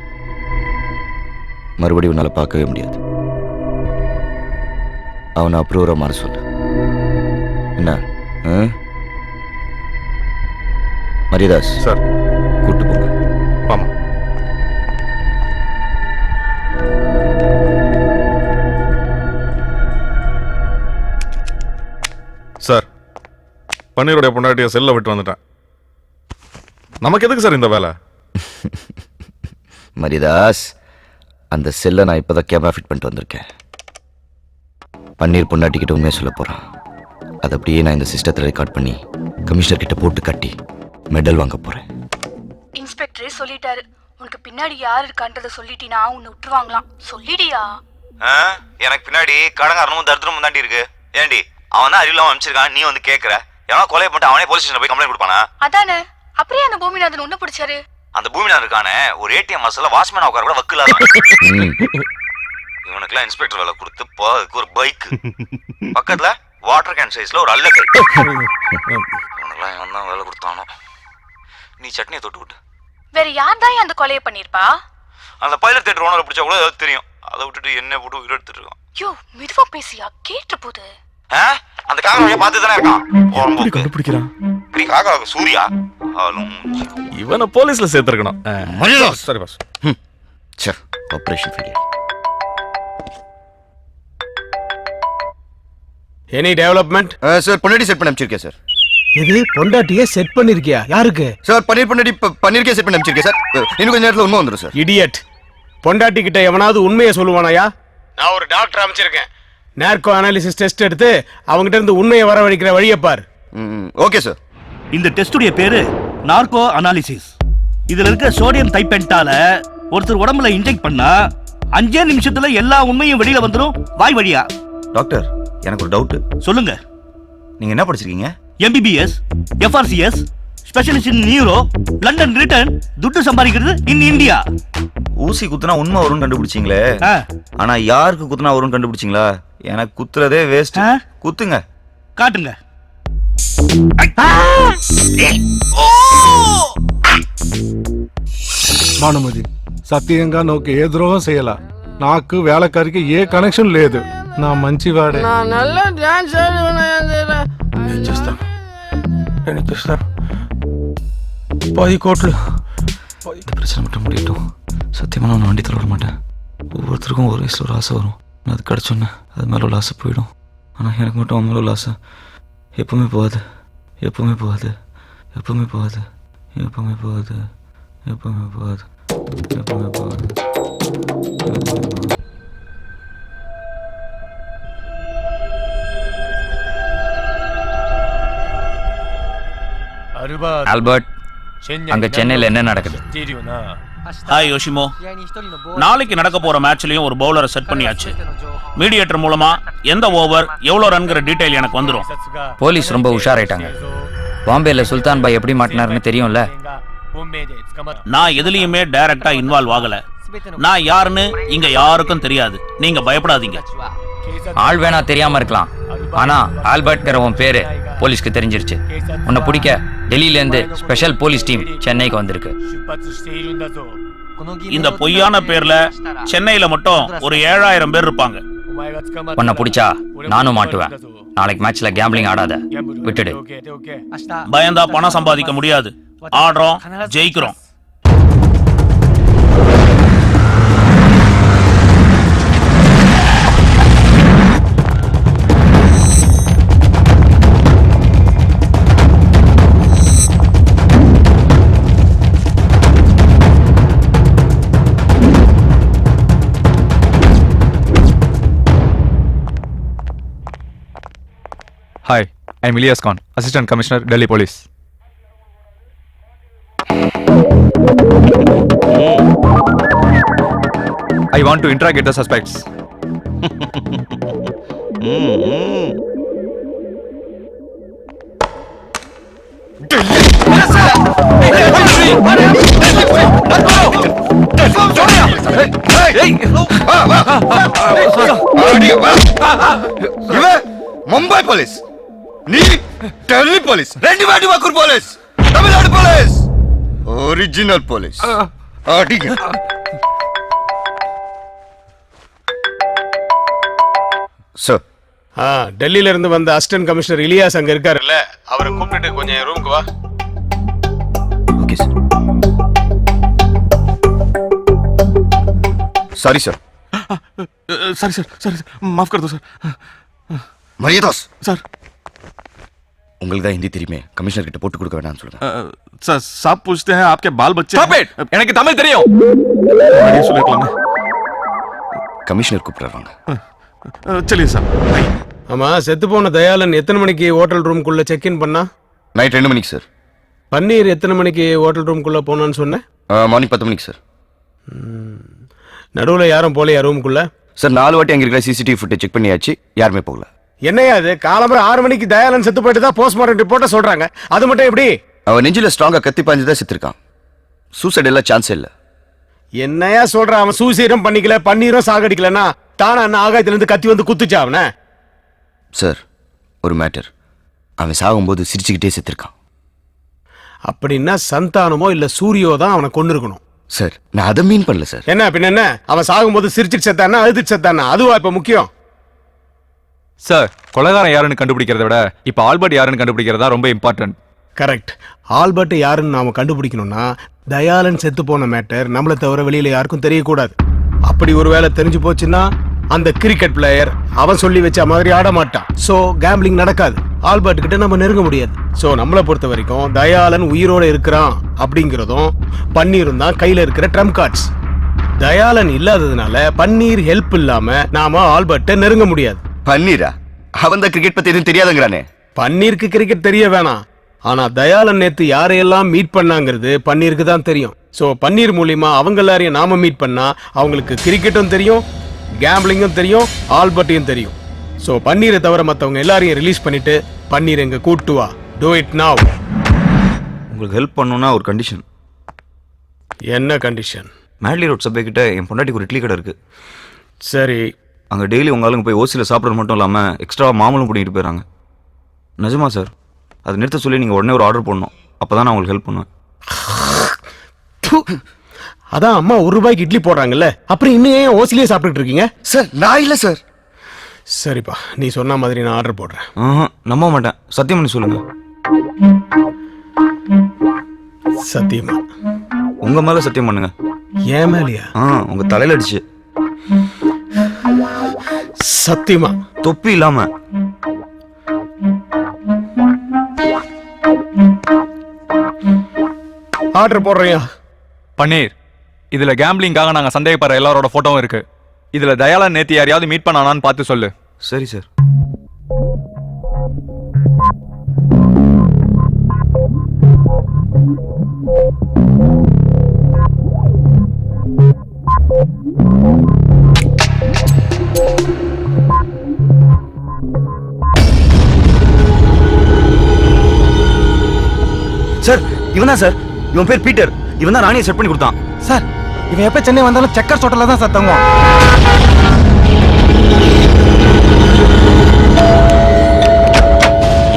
மறுபடியும் உன்னால பார்க்கவே முடியாது. அவனை அப்ரூவராக மாற சொல்லு. என்ன? மரியதாஸ் சார், கூட்டு போங்க. ஆமா சார். பன்னீருடைய பொண்டாட்டியை செல்ல விட்டு வந்துட்டேன். நமக்கு எதுக்கு சார் இந்த வேலை? மரிதாஸ், அந்த செல்லை நான் இப்போதான் கேமரா ஃபிட் பண்ணிட்டு வந்திருக்கேன். பன்னீர் பொண்டாட்டிக்கிட்ட உண்மையை சொல்ல போகிறான். அதை அப்படியே நான் இந்த சிஸ்டத்தில் ரெக்கார்ட் பண்ணி கமிஷனர் கிட்ட போட்டு கட்டி மெடல் வாங்க போகிறேன். இன்ஸ்பெக்டரே சொல்லிட்டாரு, உனக்கு பின்னாடி யார் இருக்கான்றத சொல்லிட்டினா உன்னை விட்டுருவாங்களாம். சொல்லிடியா? எனக்கு பின்னாடி கடங்காரனும் தரித்திரமும் தாண்டி இருக்கு. ஏண்டி அவன் தான் அறிவில்லாம அனுப்பிச்சிருக்கான், நீ வந்து கேட்குற? எவனா கொலை பண்ணிட்டு அவனே போலீஸ் ஸ்டேஷன் போய் கம்ப்ளைண்ட் கொடுப்பானா? அதானே, அப்படியே அந்த பூமிநாதன் உன்ன பிடிச்சாரு. அந்த பூமிநாதன் இருக்கானே ஒரு ஏடிஎம் மசாலா வாட்ச்மேன் உட்கார கூட வக்கில்லாத. இவனுக்குலாம் இன்ஸ்பெக்டர் வேலை கொடுத்து அதுக்கு ஒரு பைக் பக்கத்துல வாட்டர் கேன் சைஸ்ல ஒரு அல்ல கை. இவனுக்குலாம் இவன் தான் வேலை கொடுத்தானோ. நீ சட்னியை தொட்டு விட்டு. வேற யார் தான் அந்த கொலையை பண்ணிருப்பா? அந்த பைலட் தேட்டர் ஓனரை பிடிச்சா கூட ஏதாவது தெரியும். அதை விட்டுட்டு என்ன போட்டு உயிர் எடுத்துட்டு இருக்கான். யோ, மெதுவா பேசியா, கேட்டு போகுது. அந்த காக்கா பார்த்து தானே இருக்கான். கண்டுபிடிக்கிறான். காக்கா சூர்யா இவனை போலீஸ்ல சேர்த்திருக்கணும். சரி boss. Operation failure. Any development? Sir பொண்டாட்டி செட் பண்ணி அனுப்பிச்சிருக்கேன் சார். இது பொண்டாட்டியே செட் பண்ணிருக்கியா? யாருக்கு சார்? பொண்டாட்டி பன்னீருக்கே செட் பண்ணி அனுப்பிச்சிருக்கேன் சார். இன்னும் கொஞ்ச நேரத்தில் உண்மை வந்துடும் சார். இடியட், பொண்டாட்டி கிட்ட எவனாவது உண்மையை சொல்லுவானாயா? நான் ஒரு டாக்டர் அமைச்சிருக்கேன். நார்கோ அனாலிசிஸ் டெஸ்ட் எடுத்து அவங்ககிட்ட இருந்து உண்மையை வரவழைக்கிற வழியை பார். Okay sir. இந்த டெஸ்டுடைய பேரு நார்கோ அனாலிசிஸ். இதுல இருக்க சோடியம் தைப்பென்டால ஒருத்தர் உடம்புல இன்ஜெக்ட் பண்ணா 5 நிமிஷத்துல எல்லா உண்மையும் வெளியில வந்துடும் வாய் வழியா. டாக்டர், எனக்கு ஒரு டவுட். சொல்லுங்க. நீங்க என்ன படிச்சிருக்கீங்க? MBBS, FRCS, specialist in neuro, London return, துட்டு சம்பாதிக்கிறது இன் இந்தியா. ஊசி குத்துனா உண்மை வரும்னு கண்டுபிடிச்சிங்களே, ஆனா யாருக்கு குத்துனா வரும்னு கண்டுபிடிச்சிங்களா? எனக்கு குத்துறதே வேஸ்ட். குத்துங்க, காட்டுங்க. భానుమతి సత్యంగా నాకు ఏ ద్రోహం చేయాల. నాకు వేళకారికి ఏ కనెక్షన్ లేదు. నా మంచివాడే. నేను చేస్తాను. 10 కోట్లు. இந்த பிரச்சனை மட்டும் முடியட்டும். சத்தியமாக நான் வண்டி தர விட மாட்டேன். ஒவ்வொருத்தருக்கும் ஒரு வயசில் ஒரு ஆசை வரும். நான் அது கிடச்சோன்னே அது மேலே உள்ள ஆசை போயிடும். ஆனால் எனக்கு மட்டும் அவன் மேலே உள்ள ஆசை எப்பவுமே போகாது. எப்பவுமே போகாது. எப்பவுமே போகாது. எப்பவுமே போகாது. எப்பவுமே போகாது. எப்பவுமே போகாது. ஆல்பர்ட், அங்க சென்னையில் என்ன நடக்குது? ஹாய் யோஷிமோ, நாளைக்கு நடக்க போற மேட்ச்லயும் ஒரு பவுலரை செட் பண்ணியாச்சு. மீடியேட்டர் மூலமா எந்த ஓவர் எவ்வளவு ரன்ங்கிற டீடைல் எனக்கு வந்துடும். போலீஸ் ரொம்ப உஷாராயிட்டாங்க. பாம்பேல சுல்தான் பாய் எப்படி மாட்டினாருன்னு தெரியும்ல. நான் எதுலயுமே டைரக்டா இன்வால்வ் ஆகல. நான் யாருன்னு இங்க யாருக்கும் தெரியாது. நீங்க பயப்படாதீங்க. ஆள் வேணா தெரியாம இருக்கலாம், ஆனா ஆல்பர்ட்ங்கிற உன் பேரு போலீஸ்க்கு தெரிஞ்சிருச்சு. உன்னை பிடிக்க டெல்லியில இருந்து ஸ்பெஷல் போலீஸ் டீம் சென்னைக்கு வந்திருக்கு. இந்த பொய்யான பேர்ல சென்னையில மட்டும் ஒரு 7000 பேர் இருப்பாங்க. உன்னை பிடிச்சா நானும் மாட்டுவேன். நாளைக்கு மேட்ச்ல கேம்பிளிங் ஆடாத, விட்டுடு. பயந்தா பணம் சம்பாதிக்க முடியாது. ஆடுறோம், ஜெயிக்கிறோம். Hi, I'm Ilyas Khan, Assistant Commissioner, Delhi Police. I want to interrogate the suspects. Mumbai police, நீ டெல்லி போலீஸ், ரெண்டு வாட்டி Vakkur police, Tamil Nadu police, original police. அடிங்க. சார், டெல்லியில இருந்து வந்த அசிஸ்டன்ட் கமிஷனர் இலியாஸ் அங்க இருக்காருல்ல, அவரை கூப்பிட்டுட்டு கொஞ்சம் ரூமுக்கு வா. Okay sir. Sorry sir. Sorry sir, sorry sir, माफ कर दो सर. मरियदास सर, உங்களுக்கு தான் ஹிந்தி தெரியுமே, கமிஷனர் கிட்ட போட்டு கொடுக்க வேணாம்னு சொல்லுங்க. சார் சாப் பூछते हैं आपके बाल बच्चे Stop it! எனக்கு தமிழ் தெரியும். मुझे சொல்லிக்கலாம். கமிஷனர் கூப்பிடுறாங்க. चलिए साहब. ஆமா, செத்து போன தயாளன் எத்தனை மணிக்கு ஹோட்டல் ரூம்குள்ள செக் இன் பண்ணா? நைட் 2 மணிக்கு சார். பன்னீர் எத்தனை மணிக்கு ஹோட்டல் ரூம்குள்ள போனான்னு சொன்னேன்? மார்னிங் 10 மணிக்கு சார். நடுவுல யாரும் போலையா ரூம்குள்ள? சார் 4 வாட்டி அங்க இருக்கிற சிசிடிவி ஃபுட்டேஜ் செக் பண்ணியாச்சு, யாருமே போகல. என்னையா அது, காலம்பர 6 மணிக்கு தயாளன் செத்து போயிட்டு தான் போஸ்ட்மார்ட்டம் ரிப்போர்ட்ட சொல்றாங்க. அது மட்டும் எப்படி? அவன் நெஞ்சில ஸ்ட்ராங்கா கத்தி பாஞ்சு தான் செத்துருக்கான். சூசைட் எல்லாம் சான்ஸே இல்ல. என்னையா சொல்ற? அவன் சூசைடும் பண்ணிக்கல, பன்னீரும் சாகடிக்கலன்னா தானா என்ன ஆகாயத்துல இருந்து கத்தி வந்து குத்துச்சா அவனை? சார் ஒரு மேட்டர், அவன் சாகும்போது சிரிச்சுக்கிட்டே செத்துருக்கான். அப்படின்னா சந்தானமோ இல்ல சூரியோ தான் அவனை கொண்டு இருக்கணும். சார் நான் அதை மீன் பண்ணல சார். என்ன பின்ன என்ன, அவன் சாகும்போது சிரிச்சுட்டு செத்தானா அழுதுட்டு செத்தானா, அதுவா இப்ப முக்கியம்? சார், கொலைகாரன் யாருன்னு கண்டுபிடிக்கிறத விட இப்ப ஆல்பர்ட் யாருன்னு கண்டுபிடிக்கிறதா ரொம்ப இம்பார்ட்டன்ட். கரெக்ட். ஆல்பர்ட் யாருன்னு நாம கண்டுபிடிக்கணும்னா தயாளன் செத்து போன மேட்டர் நம்மளை தவிர வெளியில யாருக்கும் தெரியக்கூடாது. அப்படி ஒருவேளை தெரிஞ்சு போச்சுன்னா அந்த கிரிக்கெட் பிளேயர் அவன் சொல்லி வச்ச மாதிரி ஆட மாட்டான். சோ கேம்பிளிங் நடக்காது. ஆல்பர்ட் கிட்ட நம்ம நெருங்க முடியாது. சோ நம்மளை பொறுத்த வரைக்கும் தயாளன் உயிரோட இருக்கிறான் அப்படிங்கிறதும் பன்னீரும் தான் கையில இருக்கிற ட்ரம்ப் கார்ட்ஸ். தயாளன் இல்லாததுனால பன்னீர் ஹெல்ப் இல்லாம நாம ஆல்பர்ட்டை நெருங்க முடியாது. பன்னீரா? அவன் தான் கிரிக்கெட் பத்தி எதுவும் தெரியாதுங்கிறானே. பன்னீருக்கு கிரிக்கெட் தெரிய வேணாம், ஆனா தயாளன் நேத்து யாரையெல்லாம் மீட் பண்ணாங்கிறது பன்னீருக்கு தான் தெரியும். சோ பன்னீர் மூலியமா அவங்க எல்லாரையும் நாம மீட் பண்ணா அவங்களுக்கு கிரிக்கெட்டும் தெரியும், கேம்பிளிங்கும் தெரியும், ஆல்பர்ட்டையும் தெரியும். சோ பன்னீரை தவிர மத்தவங்க எல்லாரையும் ரிலீஸ் பண்ணிட்டு பன்னீர் எங்க கூட்டு வா. Do it now. உங்களுக்கு ஹெல்ப் பண்ணணும்னா ஒரு கண்டிஷன். என்ன கண்டிஷன்? மேட்லி ரோட் சபை கிட்ட என் பொண்டாட்டிக்கு ஒரு இட்லி கடை இருக்கு. சரி. அங்கே டெய்லி உங்க ஆளுங்க போய் ஓசியில் சாப்பிட்றது மட்டும் இல்லாமல் எக்ஸ்ட்ரா மாமலும் பண்ணிட்டு போயிடறாங்க. நிஜமா சார்? அதை நிறுத்த சொல்லி நீங்கள் உடனே ஒரு ஆர்டர் பண்ணணும். அப்போ தான் நான் உங்களுக்கு ஹெல்ப் பண்ணுவேன். அதான் அம்மா ₹1 இட்லி போடுறாங்கல்ல, அப்புறம் இன்னும் ஏன் ஓசிலேயே சாப்பிட்டுட்டு இருக்கீங்க? சார் நான் இல்லை சார். சரிப்பா, நீ சொன்ன மாதிரி நான் ஆர்டர் போடுறேன். நம்ப மாட்டேன், சத்தியம் பண்ணி சொல்லுங்க. சத்தியமா? உங்க மேல சத்தியம் பண்ணுங்க. ஏன் மேலையா? உங்க தலையில அடிச்சு. சத்தியமா? தொப்பி இல்லாம. ஆர்டர் போடுறியா? பன்னீர், இதுல கேம்பிளிங்காக நாங்க சந்தேகப்படுற எல்லாரோட போட்டோவும் இருக்கு. இதுல தயாளன் நேத்து யாரையாவது மீட் பண்ணானான்னு பார்த்து சொல்லு. சரி சார். சார் இவன் தான் சார். இவன் பேர் பீட்டர். இவன் தான் ராணியை செட் பண்ணி கொடுத்தான். சார் இவன் எப்ப சென்னை வந்தாலும் செக்கர் ஹோட்டல்ல தான் சார் தங்குவான்.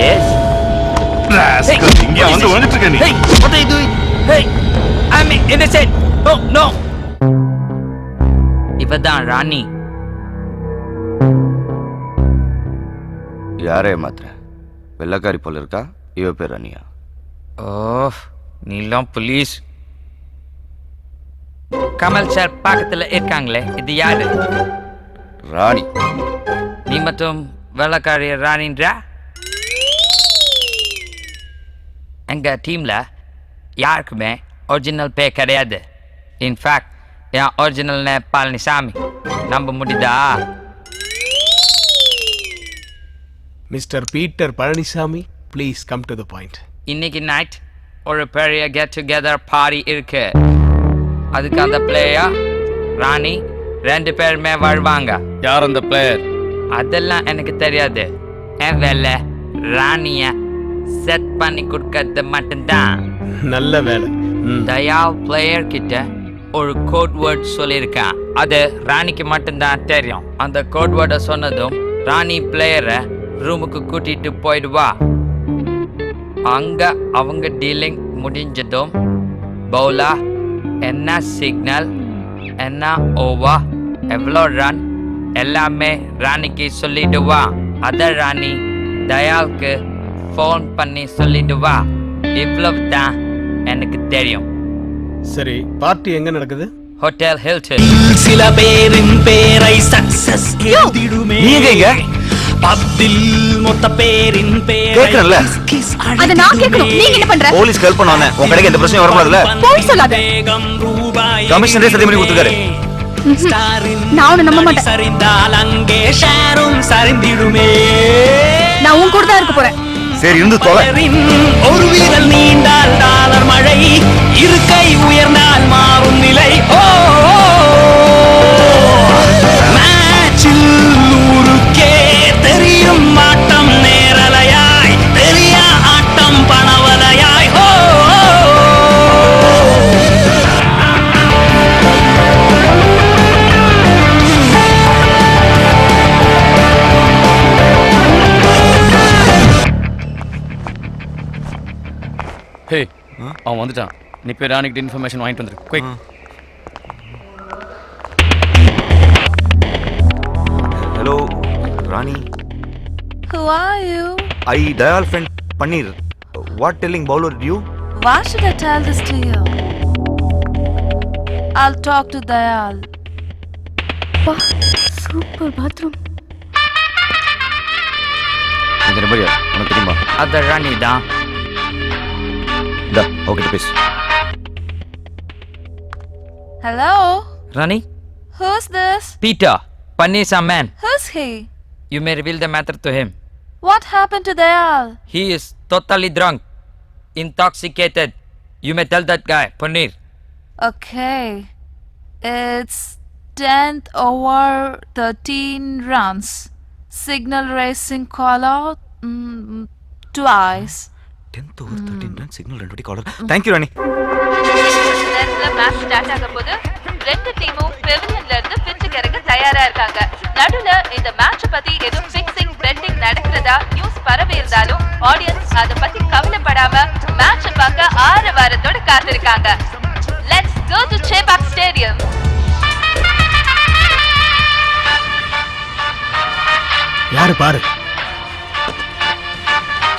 எஸ். இங்க வந்து வந்துட்டு இருக்க நீ. Hey, what are you doing? Hey, I'm innocent. No, no. இவதான் ராணி. யாரே மாத்திர வெள்ளக்காரி போல இருக்கா? இவ பேர் ராணியா? ஓ, நீலாம் போலீஸ். கமல் சார் பக்கத்துல இருக்காங்களே, இது யாரு? ராணி. நீ மட்டும் வெள்ளக்காரிய ராணின்றா? எங்க டீம்ல யாருக்குமே ஒரிஜினல் பேர் கிடையாது. இன்ஃபேக்ட் என் ஒரிஜினல் நேம் பழனிசாமி. நம்ப முடியுதா? Mister Peter Palaniswami, please come to the point. இன்னைக்கு நைட் ஒரு பெரிய கெட் டுகெதர் பார்ட்டி இருக்கு. அதுக்கு அந்த பிளேயர் ராணி 2 பேருமே வருவாங்க. யார் அந்த பிளேயர்? அதெல்லாம் எனக்கு தெரியாது. என் வேலை ராணிய செட் பண்ணி கொடுக்கறது மட்டும்தான். நல்ல வேலை. தயா பிளேயர் கிட்ட ஒரு கோட் வேர்ட் சொல்லியிருக்கான். அது ராணிக்கு மட்டும்தான் தெரியும். அந்த கோட் வேர்டை சொன்னதும் ராணி பிளேயரை ரூமுக்கு கூட்டிட்டு போயிடுவா. அங்க அவங்க டீலிங் முடிஞ்சதும் பவுலா என்ன சிக்னல், என்ன ஓவர், எவ்வளோ ரன் எல்லாமே ராணிக்கு சொல்லிடுவா. அத ராணி தயாளுக்கு ஃபோன் பண்ணி சொல்லிடுவா. இவ்வளவு தான் எனக்கு தெரியும். சரி, பார்ட்டி எங்க நடக்குது? Hotel Hilton. சில பேரின் பேரை சக்சஸ் எழுதிடுமே. நீங்க பப்தில் கேக்குறேன்ல அத நான் கேட்கணும் நீங்க என்ன பண்ற போலீஸ் ஹெல்ப் பண்ண வந்தேன் உன் கடைக்கு எந்த பிரச்சனையும் வரக்கூடாதுல்ல போய் சொல்லாத கமிஷனரே சத்தியம் பண்ணி கொடுத்துருக்காரு நான் உன்னை நம்ப மாட்டேன் நான் உன் கூட தான் இருக்க போறேன் சரி இருந்து தொலை ஒரு வீரல் நீண்டால் டாலர் மழை இருக்கை உயர்ந்தால் மாறும் நிலை ஓ மேட்சில் ஊருக்கே தெரியும் ஆட்டம் நேரலையாய் தெரியா ஆட்டம் பணவலையாய் ஓ ஹே அவன் வந்துட்டான் நீ போய் ராணிக்கிட்ட இன்ஃபர்மேஷன் வாங்கிட்டு வந்துரு quick hello Rani Who are you? I Dayal friend Panneer what telling bowler you Why should I tell this to you? I'll talk to Dayal. Super bathroom இந்த நம்பர் யார் உனக்கு தெரியுமா அத ராணி தான் இந்தா அவகிட்ட பேசு Hello? Rani Who's this? Peter Paneer man Who's he? You may reveal the matter to him. What happened to Dayal? He is totally drunk, intoxicated. You may tell that guy, Paneer. Okay. It's 10th over 13 runs. Signal racing call out twice. 10th over 13 run signal ரெண்டு வாட்டி caller thank you Rani match start ஆக போது ரெண்டு டீமும் பெவிலியன்ல இருந்து பிச்சுக்கு இறங்க தயாரா இருக்காங்க நடுவுல இந்த மேட்ச் பத்தி எதுவும் ஃபிக்ஸிங் பெட்டிங் நடக்கிறதா நியூஸ் பரவி இருந்தாலும் ஆடியன்ஸ் அத பத்தி கவலைப்படாம மேட்ச் பார்க்க 6 வாரத்தோட காத்திருக்காங்க let's go to Chepauk stadium யாரு பாரு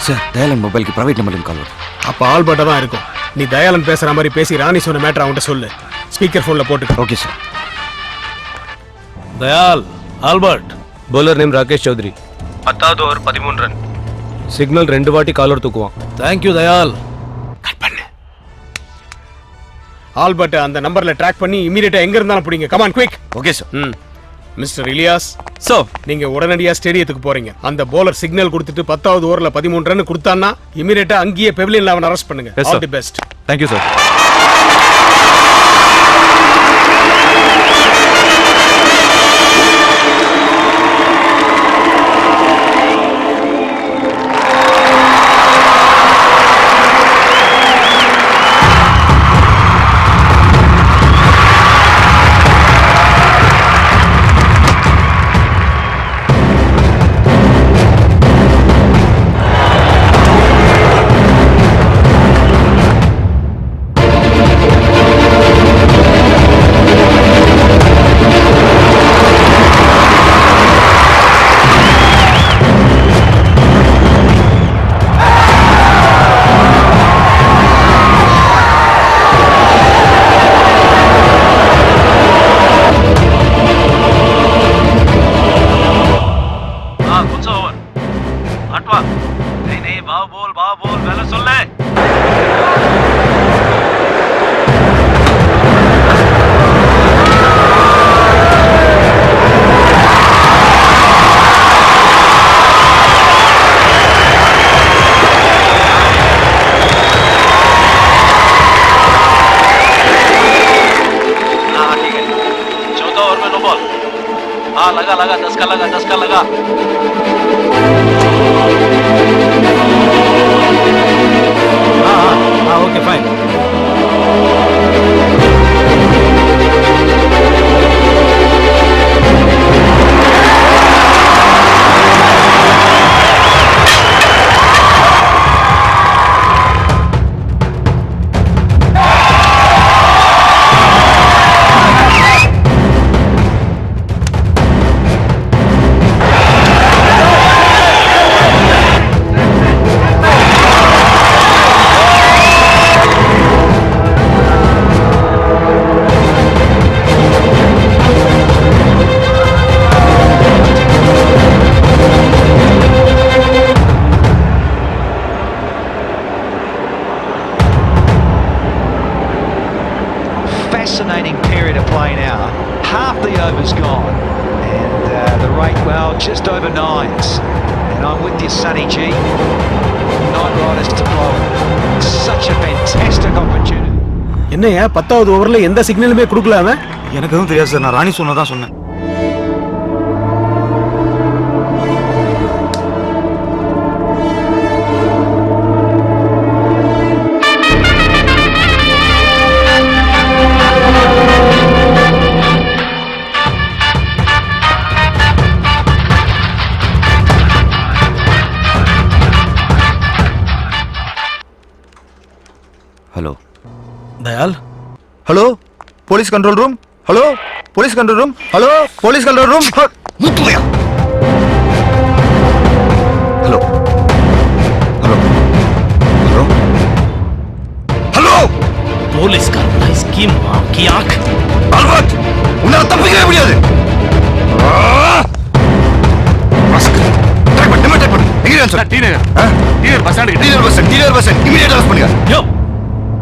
சார் தயாளன் மொபைலுக்கு பிரைவேட் நம்பர்ல கால் வருது அப்ப ஆல்பர்ட்டா தான் இருக்கும் நீ தயாளன் பேசுற மாதிரி பேசி ராணி சொன்ன மேட்டர் அவன்கிட்ட சொல்லு ஸ்பீக்கர் போன்ல போட்டு okay sir Dayal Albert bowler name Rakesh Chowdhury 10வது ஓவர் 13 ரன் சிக்னல் 2 வாட்டி காலர் தூக்குவான் தேங்க்யூ தயால் ஆல்பர்ட் அந்த நம்பர்ல ட்ராக் பண்ணி இமிடியேட்டா எங்க இருந்தாலும் பிடிங்க come on quick okay sir mister Ilyas so நீங்க உடனடியா ஸ்டேடியத்துக்கு போறீங்க அந்த பவுலர் சிக்னல் கொடுத்துட்டு 10வது ஓவர்ல 13 ரன் கொடுத்தான்னா இமிடியேட்டா அங்கேயே பெவிலியன்ல அவனை அரெஸ்ட் பண்ணுங்க Yes, all sir. The best thank you sir लगा 10 का लगा हाँ okay fine overs gone. And the rate, well, just over 9s. And I'm with you, Sonny G. 9 riders to blow. Such a fantastic opportunity. என்னையா 10வது ஓவர்ல எந்த சிக்னலுமே கொடுக்கல அவன்? எனக்கு எதுவும் தெரியாது சார், நான் ராணி சொன்னதான் சொன்னேன். Hello Dayal, hello police control room. Hello police control room. Hello police control room. முத்துவையா. ஹலோ ஹலோ ஹலோ ஹலோ போலீஸ்காரன் ஸ்கீம் கி ஆக். ஆல்பர்ட், உன்னால தப்பிக்கவே முடியாது.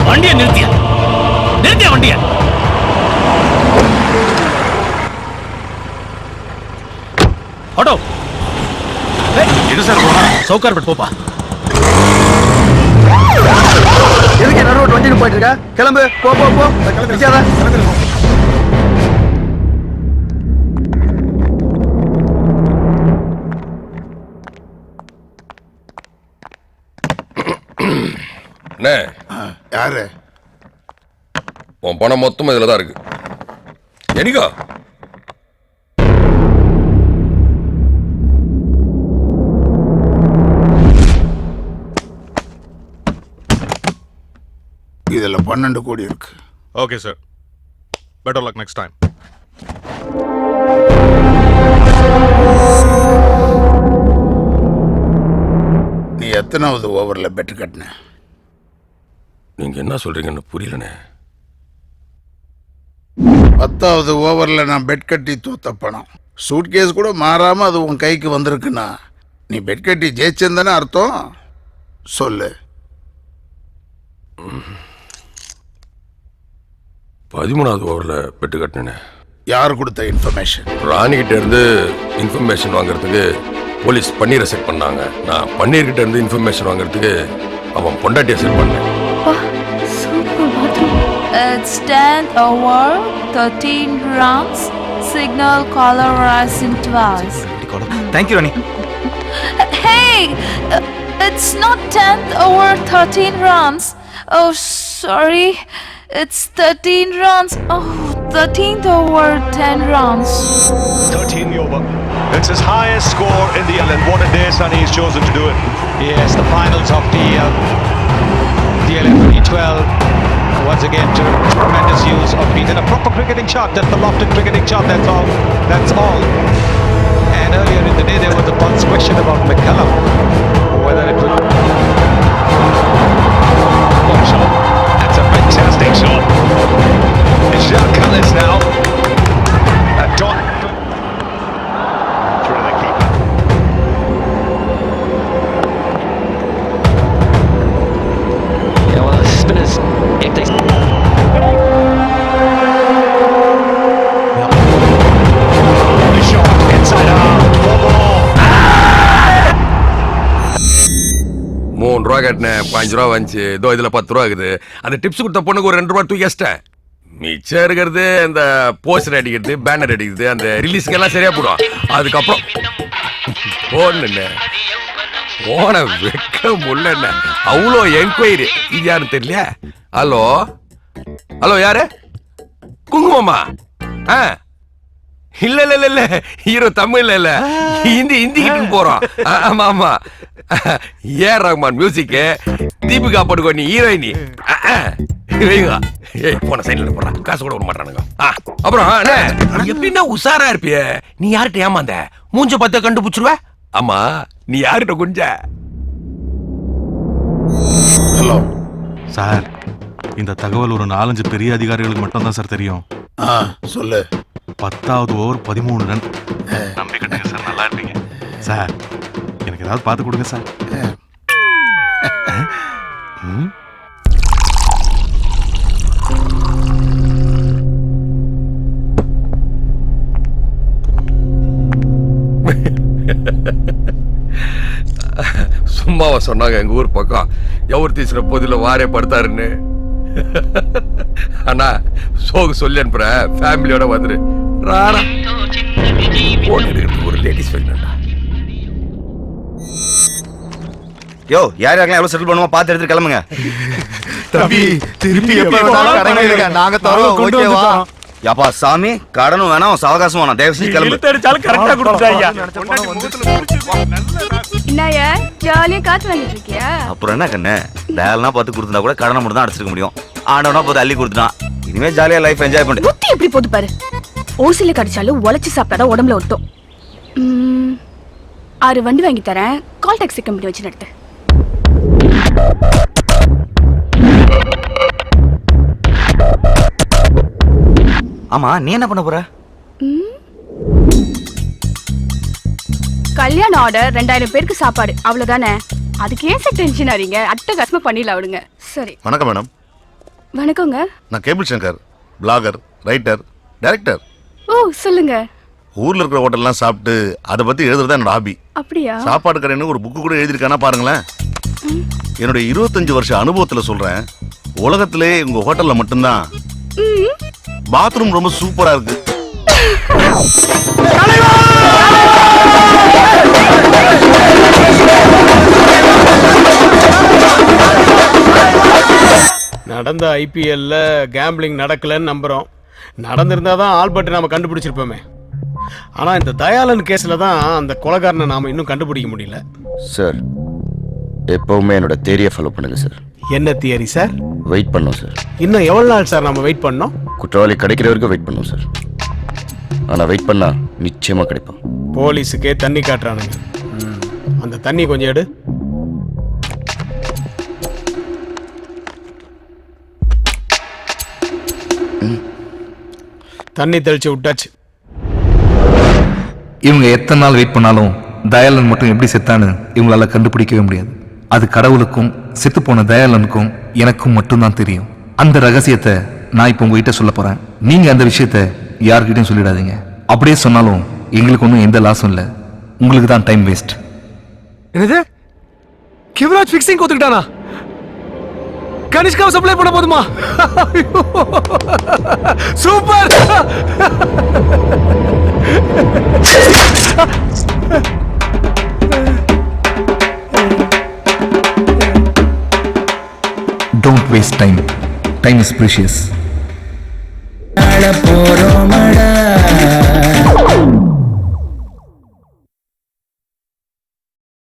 வண்டியை நிறுத்திய வண்டிய. ஆட்டோ எது சார் சவுகார்பேட் போப்பா. எதுக்கு நடுவோட் வண்டி போயிட்டு இருக்கா? கிளம்பு, போ போ போ. நிக்காத. அண்ணே, யாரு? உன் பணம் மொத்தம் இதுல தான் இருக்கு. எனக்கா இதுல 12 கோடி இருக்கு. Okay sir, better luck next time. நீ எத்தனாவது ஓவர்ல பெட் கட்டின? நீங்க என்ன சொல்றீங்கன்னு புரியலண்ணே. 10வது ஓவர்ல நான் பெட் கட்டி தோத்த பணம். சூட்கேஸ் கூட மாறாம அது உன் கைக்கு வந்திருக்குன்னா நீ பெட் கட்டி ஜெயிச்சேன்னு அர்த்தம். சொல்லு. 13வது ஓவர்ல பெட்டு கட்டினேன். யார் கொடுத்த இன்ஃபர்மேஷன்? ராணிகிட்ட இருந்து இன்ஃபர்மேஷன் வாங்குறதுக்கு போலீஸ் பன்னீரை செட் பண்ணாங்க. நான் பன்னீர்கிட்ட இருந்து இன்ஃபர்மேஷன் வாங்குறதுக்கு அவன் பொண்டாட்டியை செட் பண்ணேன். It's 10 over 13 runs. Signal caller rising twice. Thank you, Rani. Hey, it's not 10th over 13 runs. Oh, sorry. It's 13 runs. Oh, 13th over 10 runs. 13 over. It's his highest score in the L, and what a day Sonny has chosen to do it. Yes, the finals of the LM2012. Once again, tremendous use of feet and a proper cricketing shot. That's the lofted cricketing shot. That's all. That's all. And earlier in the day, there was a pulse question about McCullum, whether it would. Oh, shot. That's a fantastic shot. It's Jacques Kallis now. Don. Through the keeper. Yeah, well, the spinners, if they. The shot inside out. 4 ball. 3 ரூபா கட்டினேன், 5 ரூபா வந்துச்சு. இதோ இதுல 10 ரூபா இருக்குது. அந்த tips கொடுத்த பொண்ணுக்கு ஒரு 2 ரூபா தூக்கி வச்சிட்டேன். மிச்சம் இருக்கிறது இந்த போஸ்டர் அடிக்கிறது, பேனர் அடிக்கிறது, அந்த ரிலீஸ்க்கு எல்லாம் சரியா போடும். அதுக்கப்புறம் போன வெக்க முல்ல அவ்வளோ என்கொயரி. இது யாருன்னு தெரியல. ஹலோ ஹலோ, யாரு? குங்குமம்மா? இல்ல இல்ல இல்ல, ஹீரோ தமிழ்ல இல்ல, ஹிந்திக்கு போறோம். ஆமா ஆமா, ஏஆர் ரஹ்மான் மியூசிக், தீபிகா படுகோனி ஹீரோயினி. போன சைட்ல போடுறா, காசு கூட விட மாட்டானுங்க. அப்புறம் எப்படின்னா உஷாரா இருப்பிய. நீ யார்கிட்ட ஏமாந்த? மூஞ்ச பார்த்த கண்டுபிடிச்சிருவ. ஆமா, நீ யார்கிட்ட குஞ்ச? ஹலோ சார், இந்த தகவல் ஒரு 4-5 பெரிய அதிகாரிகளுக்கு மட்டும் தான் சார் தெரியும். சொல்லு. 10வது ஓவர் 13 ரன். நம்பி கட்டுங்க சார், நல்லா இருப்பீங்க சார். எனக்கு ஏதாவது பார்த்து கொடுங்க சார். சும்மாவா சொன்னாங்க எங்க ஊர் பக்கம் எவர் தீசுற பொதில வாரே படுத்தாருன்னு. ஆனா சோகு சொல்லி அனுப்புற ஃபேமிலியோட வந்துரு. ராடா ஒரு லேடிஸ் வேணும்டா. யோ யார் யாரெல்லாம் எவ்வளவு செட்டில் பண்ணுவோம் பார்த்து எடுத்து கிளம்புங்க. தம்பி திருப்பி எப்ப வேணாலும் கடனை எடுங்க. நாங்க தரோம். ஓகேவா? யாப்பா சாமி கடனும் வேணாம் சாவகாசம் வேணாம் தயவு செஞ்சு கிளம்பு. கரெக்டா கொடுத்துட்டாயா? என்னய்யா ஜாலியா காத்து வாங்கிட்டு இருக்கியா? அப்புறம் என்ன கண்ணு வேலைனா பார்த்து கொடுத்துருந்தா கூட கடனை மட்டும் தான் அடிச்சிருக்க முடியும். ஆண்டவனா பார்த்து அள்ளி கொடுத்துட்டான். இனிமே ஜாலியா லைஃப் என்ஜாய் பண்ணு. புத்தி எப்படி போது பாரு. ஓசில கடிச்சாலும் உழைச்சு சாப்பிட்டாதான் உடம்புல ஒட்டும். 6 வண்டி வாங்கி தரேன். கால் டாக்ஸி கம்பெனி வச்சு நடத்து. ஆமா நீ என்ன பண்ண போற? கல்யாண ஆர்டர் 2000 பேருக்கு சாப்பாடு அவ்வளவுதானே. அதுக்கு ஏன் சார் டென்ஷன் ஆறீங்க? அட்டகாசமா பண்ணிடலாம் விடுங்க. சரி. வணக்கம் மேடம். வணக்கங்க. நான் cable Shankar, blogger, writer, director. ஓ சொல்லுங்க. ஊர்ல இருக்கிற ஹோட்டல்லாம் சாப்பிட்டு அதை பத்தி எழுதுறது என்னோட ஹாபி. அப்படியா? சாப்பாடு கடைன்னு ஒரு புக்கு கூட எழுதிருக்கானா பாருங்களேன். என்னுடைய 25 வருஷ அனுபவத்துல சொல்றேன், உலகத்திலே உங்க ஹோட்டல்ல மட்டும்தான் பாத்ரூம் ரொம்ப சூப்பரா இருக்கு. நடந்த ஐபிஎல்ல கேம்பிளிங் நடக்கலன்னு நம்புறோம். நடந்திருந்தாதான் ஆல்பர்ட் நாம கண்டுபிடிச்சிருப்போமே. ஆனா இந்த தயாளன் கேஸ்ல தான் அந்த கொலைகாரனை நாம இன்னும் கண்டுபிடிக்க முடியல. சார் எப்பவுமே என்னோட தியரியை ஃபாலோ பண்ணுங்க சார். என்ன தியரி சார்? வெயிட் பண்ணோம் சார். இன்னும் எவ்வளவு நாள் சார் நம்ம வெயிட் பண்ணோம்? குற்றவாளி கிடைக்கிற வரைக்கும் வெயிட் பண்ணோம் சார். ஆனா வெயிட் பண்ணா நிச்சயமா கிடைப்பான். போலீஸுக்கே தண்ணி காட்டுறானுங்க. அந்த தண்ணி கொஞ்சம் எடு. தண்ணி தெளிச்சு விட்டாச்சு. இவங்க எத்தனை நாள் வெயிட் பண்ணாலும் தயாளன் மட்டும் எப்படி செத்தான்னு இவங்களால கண்டுபிடிக்கவே முடியாது. அது கடவுளுக்கும் செத்து போன தயாளனுக்கும் எனக்கும் மட்டும்தான் தெரியும். அந்த ரகசியத்தை நான் இப்போ உங்ககிட்ட சொல்ல போறேன். நீங்க அந்த விஷயத்த யார்கிட்டையும் சொல்லிடாதீங்க. அப்படியே சொன்னாலும் எங்களுக்கு ஒன்றும் எந்த லாஸும் இல்லை. உங்களுக்கு தான் டைம் வேஸ்ட். என்னது? கிவராஜ் ஃபிக்ஸிங் கொடுத்துட்டானா? கனிஷ்காவை சப்ளை பண்ண போதுமா? Super. Don't waste time. Time is precious. போறோமடா